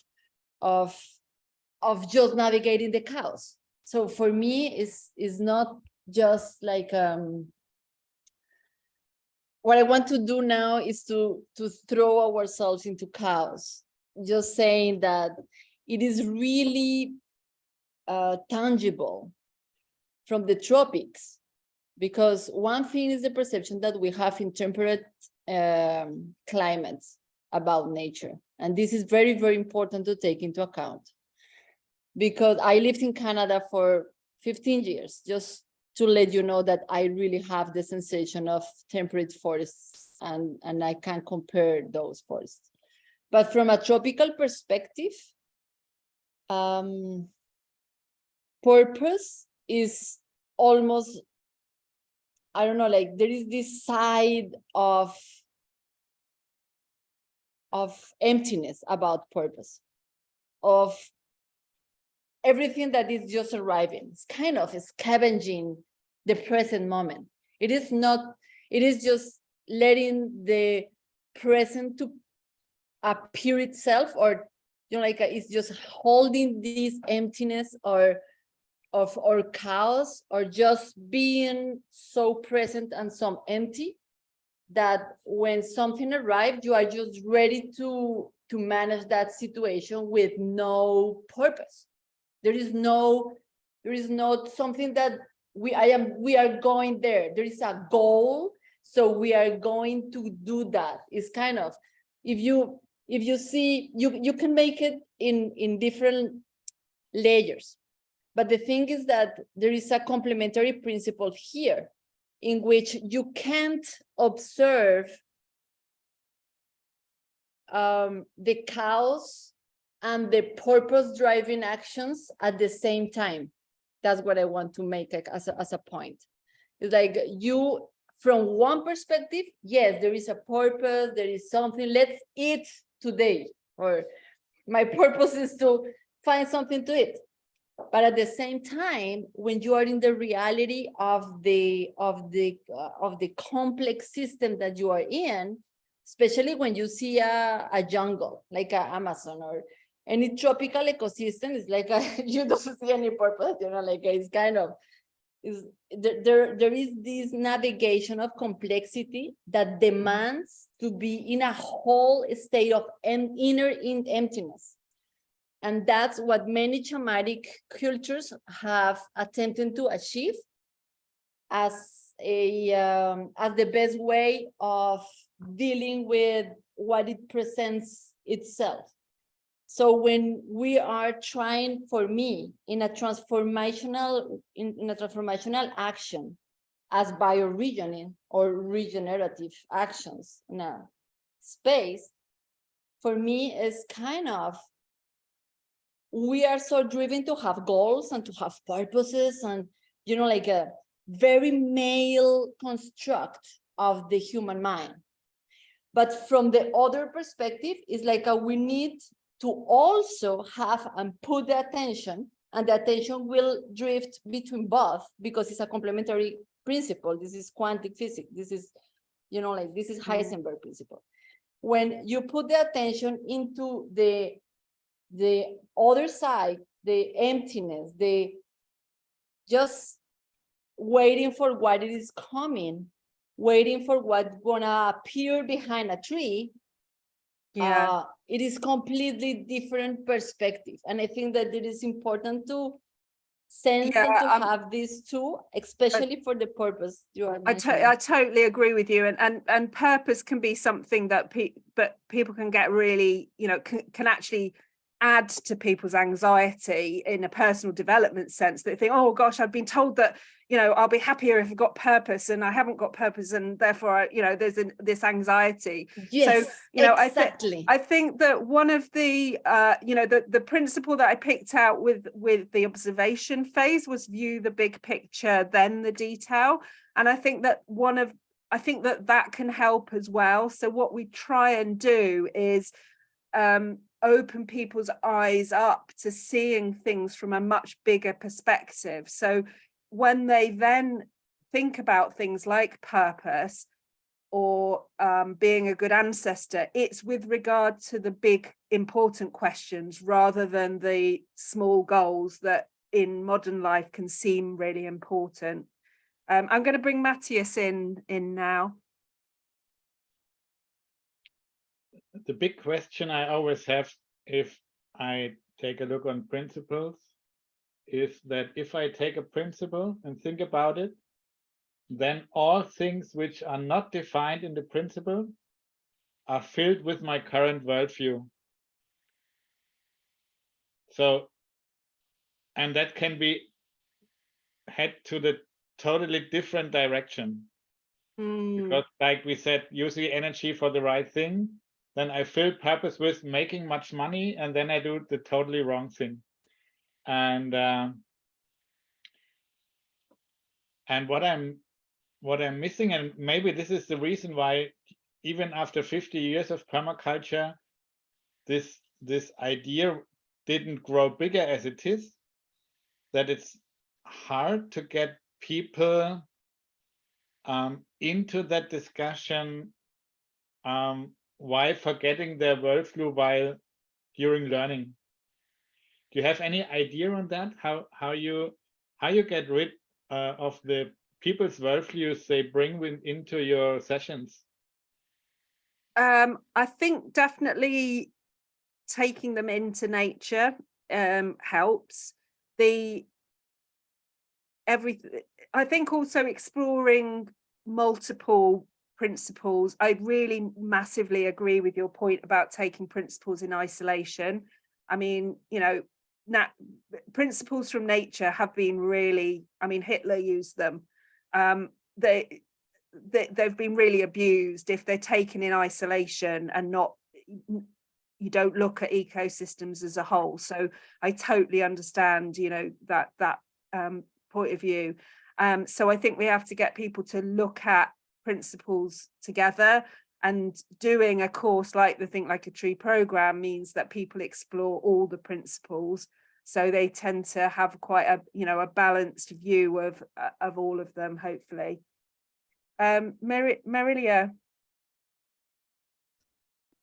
just navigating the chaos. So for me, is not just like what I want to do now is to throw ourselves into chaos, just saying that it is really tangible from the tropics, because one thing is the perception that we have in temperate climates about nature. And this is very, very important to take into account, because I lived in Canada for 15 years, just to let you know that I really have the sensation of temperate forests, and I can compare those forests. But from a tropical perspective, purpose is almost, I don't know, like there is this side of emptiness about purpose, of everything that is just arriving. It's kind of scavenging the present moment. It is just letting the present to appear itself, or like it's just holding this emptiness or chaos, or just being so present and so empty that when something arrives, you are just ready to manage that situation with no purpose. There is not something that we are going there. There is a goal, so we are going to do that. It's kind of, if you see, you can make it in different layers. But the thing is that there is a complementary principle here, in which you can't observe the chaos and the purpose driving actions at the same time. That's what I want to make as a point. It's like, you, from one perspective, yes, there is a purpose, there is something, let's eat today, or my purpose is to find something to eat. But at the same time, when you are in the reality of the complex system that you are in, especially when you see a jungle like Amazon or any tropical ecosystem, it's like you don't see any purpose, like it's kind of, there is this navigation of complexity that demands to be in a whole state of inner emptiness. And that's what many shamanic cultures have attempted to achieve as the best way of dealing with what it presents itself. So when we are trying, for me, in a transformational action, as bioregioning or regenerative actions in a space, for me is kind of, we are so driven to have goals and to have purposes, and like a very male construct of the human mind. But from the other perspective, it's like we need to also have and put the attention, and the attention will drift between both, because it's a complementary principle. This is quantum physics. This is, this is Heisenberg principle. When you put the attention into the other side, the emptiness, the just waiting for what is coming, waiting for what's gonna appear behind a tree, it is completely different perspective. And I think that it is important to sense and to have these two, especially for the purpose you are mentioning. I totally agree with you, and purpose can be something that people can get really, can actually add to people's anxiety in a personal development sense. They think, oh gosh, I've been told that I'll be happier if I've got purpose, and I haven't got purpose, and therefore there's this anxiety. Yes, so exactly. I think that one of the the principle that I picked out with the observation phase was view the big picture, then the detail. And I think that that can help as well. So what we try and do is open people's eyes up to seeing things from a much bigger perspective. So when they then think about things like purpose or being a good ancestor, it's with regard to the big important questions rather than the small goals that in modern life can seem really important. I'm going to bring Matthias in now. The big question I always have, if I take a look on principles, is that if I take a principle and think about it, then all things which are not defined in the principle are filled with my current worldview. So, and that can be head to the totally different direction. Because like we said, use the energy for the right thing. Then I fill purpose with making much money, and then I do the totally wrong thing. And what I'm missing, and maybe this is the reason why even after 50 years of permaculture, this idea didn't grow bigger as it is, that it's hard to get people into that discussion while forgetting their worldview while during learning. Do you have any idea on that? How you get rid of the people's worldviews they bring into your sessions? I think definitely taking them into nature helps. I think also exploring multiple principles. I really massively agree with your point about taking principles in isolation. I mean, you know, principles from nature have been really, I mean, Hitler used them. They've been really abused if they're taken in isolation and not, you don't look at ecosystems as a whole. So I totally understand, you know, that point of view. So I think we have to get people to look at principles together, and doing a course like the Think Like a Tree program means that people explore all the principles, so they tend to have quite a, you know, a balanced view of all of them, hopefully. Marilia,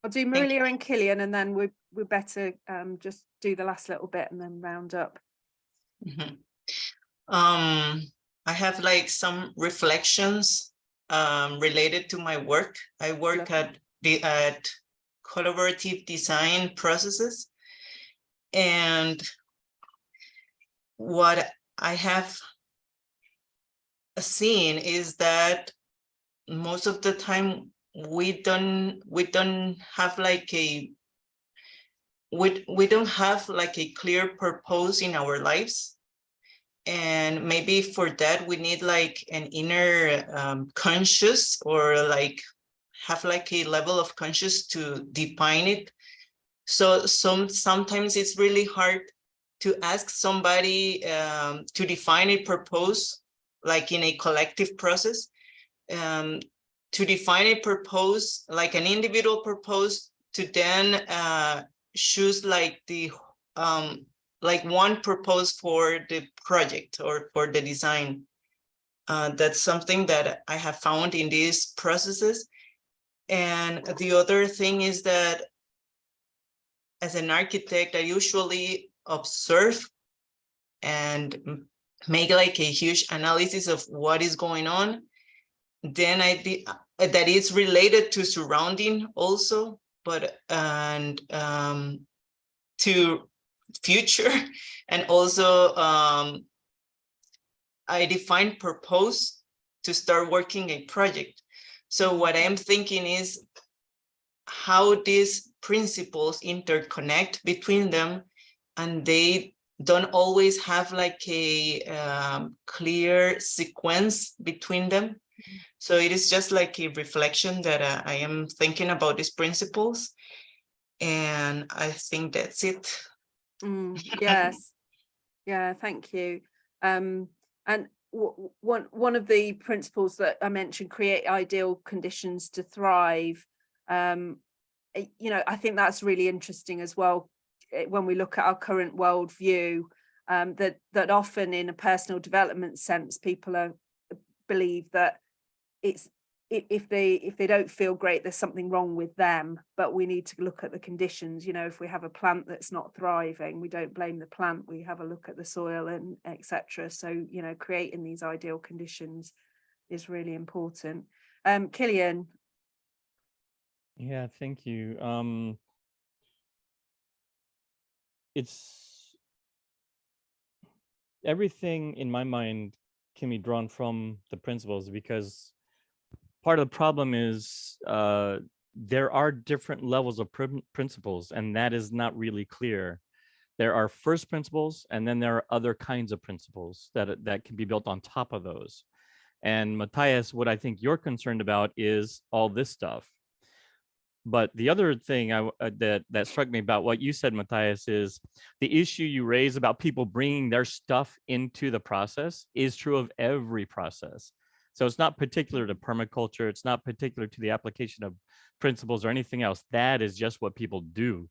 I'll do Marilia and Killian, and then we're better just do the last little bit and then round up. I have like some reflections related to my work. I work at collaborative design processes, and what I have seen is that most of the time we don't have like a clear purpose in our lives. And maybe for that, we need like an inner conscious, or like have like a level of conscious to define it. So sometimes it's really hard to ask somebody to define a purpose, like in a collective process, to define a purpose, like an individual purpose, to then choose like the like one purpose for the project or for the design. That's something that I have found in these processes. And the other thing is that as an architect, I usually observe and make like a huge analysis of what is going on. Then that is related to surrounding also, but to future, and also I define purpose to start working a project. So what I am thinking is how these principles interconnect between them, and they don't always have like a clear sequence between them. So it is just like a reflection that I am thinking about these principles, and I think that's it. Yes, yeah, thank you. And one of the principles that I mentioned, create ideal conditions to thrive. You know, I think that's really interesting as well when we look at our current worldview. That often, in a personal development sense, people believe that it's if they don't feel great, there's something wrong with them, but we need to look at the conditions. You know, if we have a plant that's not thriving, we don't blame the plant, we have a look at the soil and etc. So, you know, creating these ideal conditions is really important. Killian. Yeah, thank you. It's everything in my mind can be drawn from the principles, because part of the problem is there are different levels of principles, and that is not really clear. There are first principles, and then there are other kinds of principles that can be built on top of those. And Matthias, what I think you're concerned about is all this stuff. But the other thing that struck me about what you said, Matthias, is the issue you raise about people bringing their stuff into the process is true of every process. So it's not particular to permaculture. It's not particular to the application of principles or anything else. That is just what people do.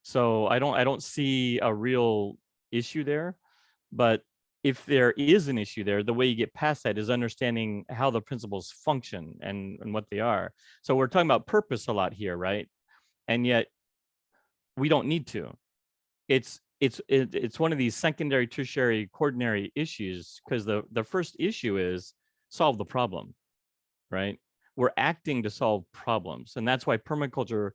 So I don't see a real issue there. But if there is an issue there, the way you get past that is understanding how the principles function and what they are. So we're talking about purpose a lot here, right? And yet we don't need to. It's one of these secondary, tertiary, quaternary issues, because the first issue is solve the problem, right? We're acting to solve problems. And that's why permaculture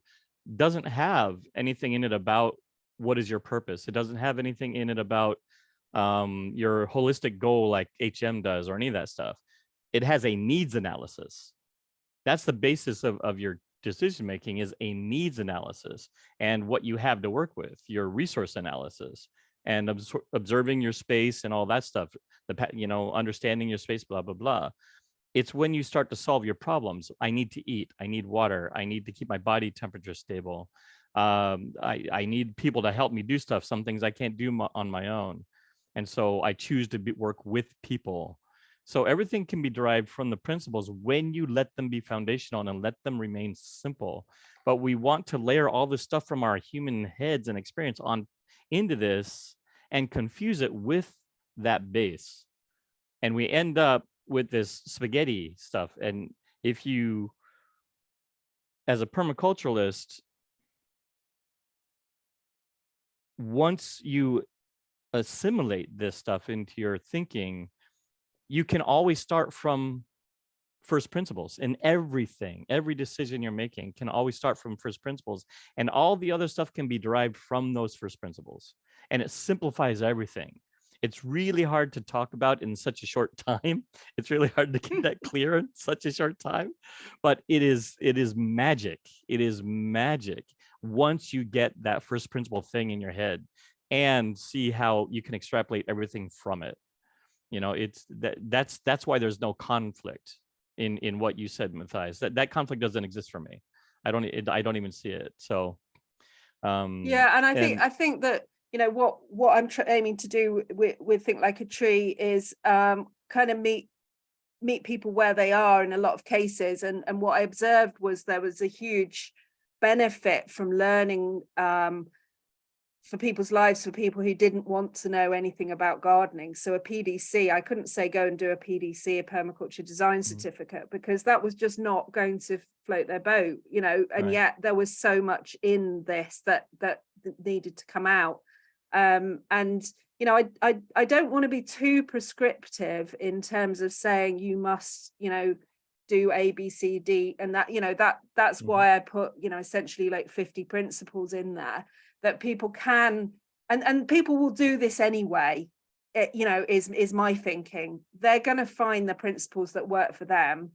doesn't have anything in it about what is your purpose. It doesn't have anything in it about your holistic goal like HM does or any of that stuff. It has a needs analysis. That's the basis of your decision making, is a needs analysis, and what you have to work with, your resource analysis, and observing your space and all that stuff, understanding your space, blah, blah, blah. It's when you start to solve your problems. I need to eat, I need water, I need to keep my body temperature stable. I need people to help me do stuff, some things I can't do on my own. And so I choose to work with people. So everything can be derived from the principles when you let them be foundational and let them remain simple. But we want to layer all this stuff from our human heads and experience on into this and confuse it with that base. And we end up with this spaghetti stuff. And if you, as a permaculturalist, once you assimilate this stuff into your thinking, you can always start from first principles in everything. Every decision you're making can always start from first principles, and all the other stuff can be derived from those first principles. And it simplifies everything. It's really hard to talk about in such a short time. It's really hard to get that clear in such a short time, but it is magic. It is magic once you get that first principle thing in your head and see how you can extrapolate everything from it. It's that's why there's no conflict in what you said, Matthias. That conflict doesn't exist for me. I don't even see it. So yeah, and I think that what I'm aiming to do with Think Like a Tree is kind of meet people where they are in a lot of cases, and what I observed was there was a huge benefit from learning for people's lives, for people who didn't want to know anything about gardening. So a PDC, I couldn't say go and do a PDC, a permaculture design certificate, because that was just not going to float their boat, and Right. Yet there was so much in this that needed to come out. And I don't want to be too prescriptive in terms of saying you must, do A, B, C, D, and that's why I put, essentially like 50 principles in there that people can, and people will do this anyway. Is my thinking. They're going to find the principles that work for them,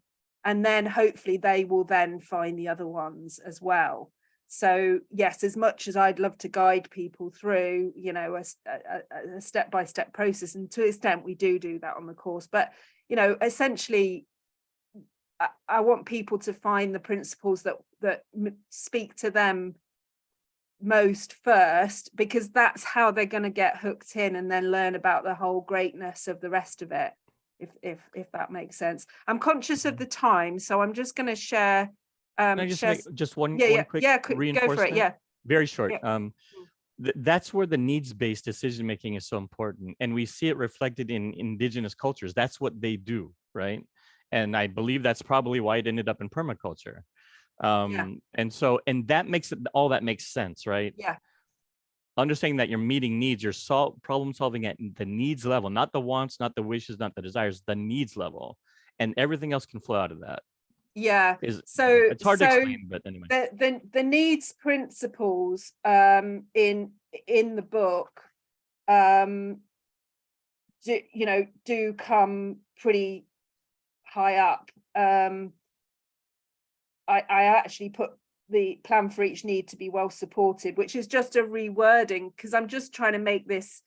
and then hopefully they will then find the other ones as well. So yes, as much as I'd love to guide people through, a step-by-step process, and to an extent we do that on the course, but essentially I want people to find the principles that speak to them most first, because that's how they're going to get hooked in and then learn about the whole greatness of the rest of it, if that makes sense. I'm conscious of the time, so I'm just going to share Can I just make just one quick reinforcement? Go for it. Yeah, very short. Yeah. That's where the needs-based decision making is so important, and we see it reflected in indigenous cultures. That's what they do, right? And I believe that's probably why it ended up in permaculture. And that makes it, all that makes sense, right? Yeah. Understanding that you're meeting needs, you're problem solving at the needs level, not the wants, not the wishes, not the desires, the needs level, and everything else can flow out of that. Yeah. So it's hard to explain, but anyway. The needs principles in the book do come pretty high up. I actually put the plan for each need to be well supported, which is just a rewording, because I'm just trying to make this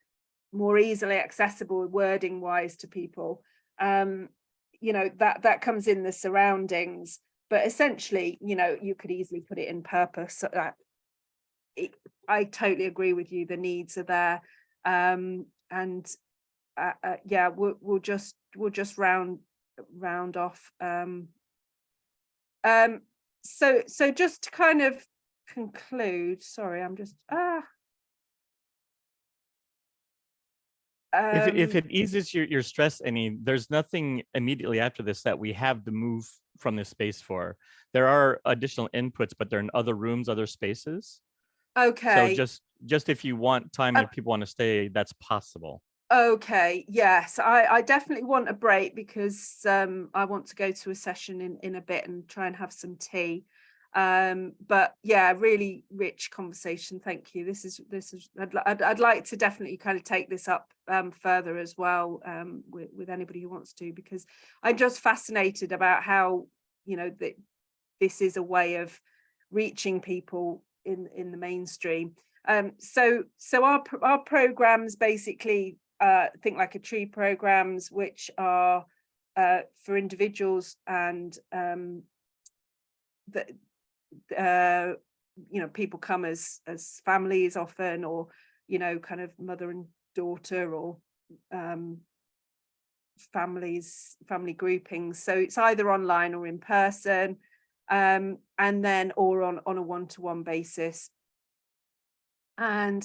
more easily accessible wording wise to people. That comes in the surroundings, but essentially, you could easily put it in purpose. I totally agree with you. The needs are there, and we'll just round off. So just to kind of conclude, sorry, I'm just If it eases your stress any, there's nothing immediately after this that we have to move from this space for. There are additional inputs, but they're in other rooms, other spaces. Okay. So just if you want time and if people want to stay, that's possible. Okay, yes, I definitely want a break because I want to go to a session in a bit and try and have some tea. But yeah, really rich conversation. Thank you. This is I'd like to definitely kind of take this up further as well with anybody who wants to, because I'm just fascinated about how, you know, that this is a way of reaching people in the mainstream. So our programs basically Think Like a Tree programs, which are for individuals and you know, people come as families often, or, you know, kind of mother and daughter, or family groupings. So it's either online or in person, and then or on a one-to-one basis. And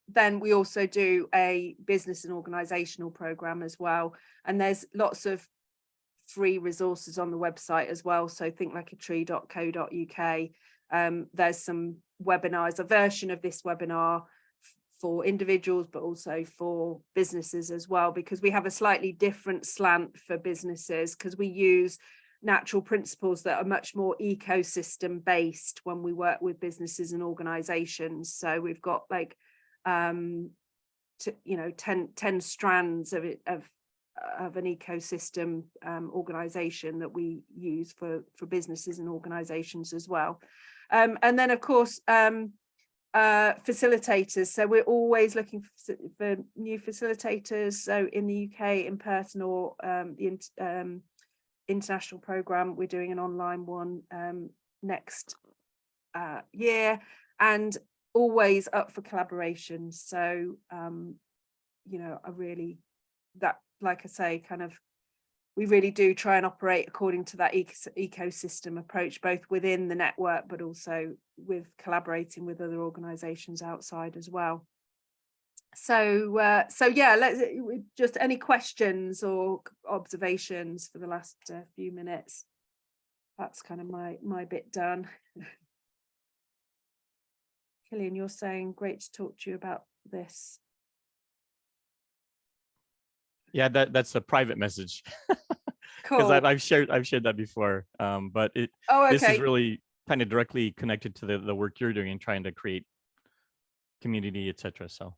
then we also do a business and organizational program as well, and there's lots of free resources on the website as well, so thinklikeatree.co.uk. There's some webinars, a version of this webinar for individuals but also for businesses as well, because we have a slightly different slant for businesses, because we use natural principles that are much more ecosystem based when we work with businesses and organizations. So we've got like 10 strands of an ecosystem organization that we use for businesses and organizations as well. And then of course facilitators, so we're always looking for new facilitators, so in the UK in person, or the international program, we're doing an online one next year, and always up for collaboration. So you know, like I say, kind of, we really do try and operate according to that ecosystem approach, both within the network but also with collaborating with other organizations outside as well. So yeah, let's just, any questions or observations for the last few minutes. That's kind of my bit done. Killian, you're saying great to talk to you about this. Yeah, that's a private message. Cool. Because I've shared that before. But this is really kind of directly connected to the work you're doing and trying to create community, etc. So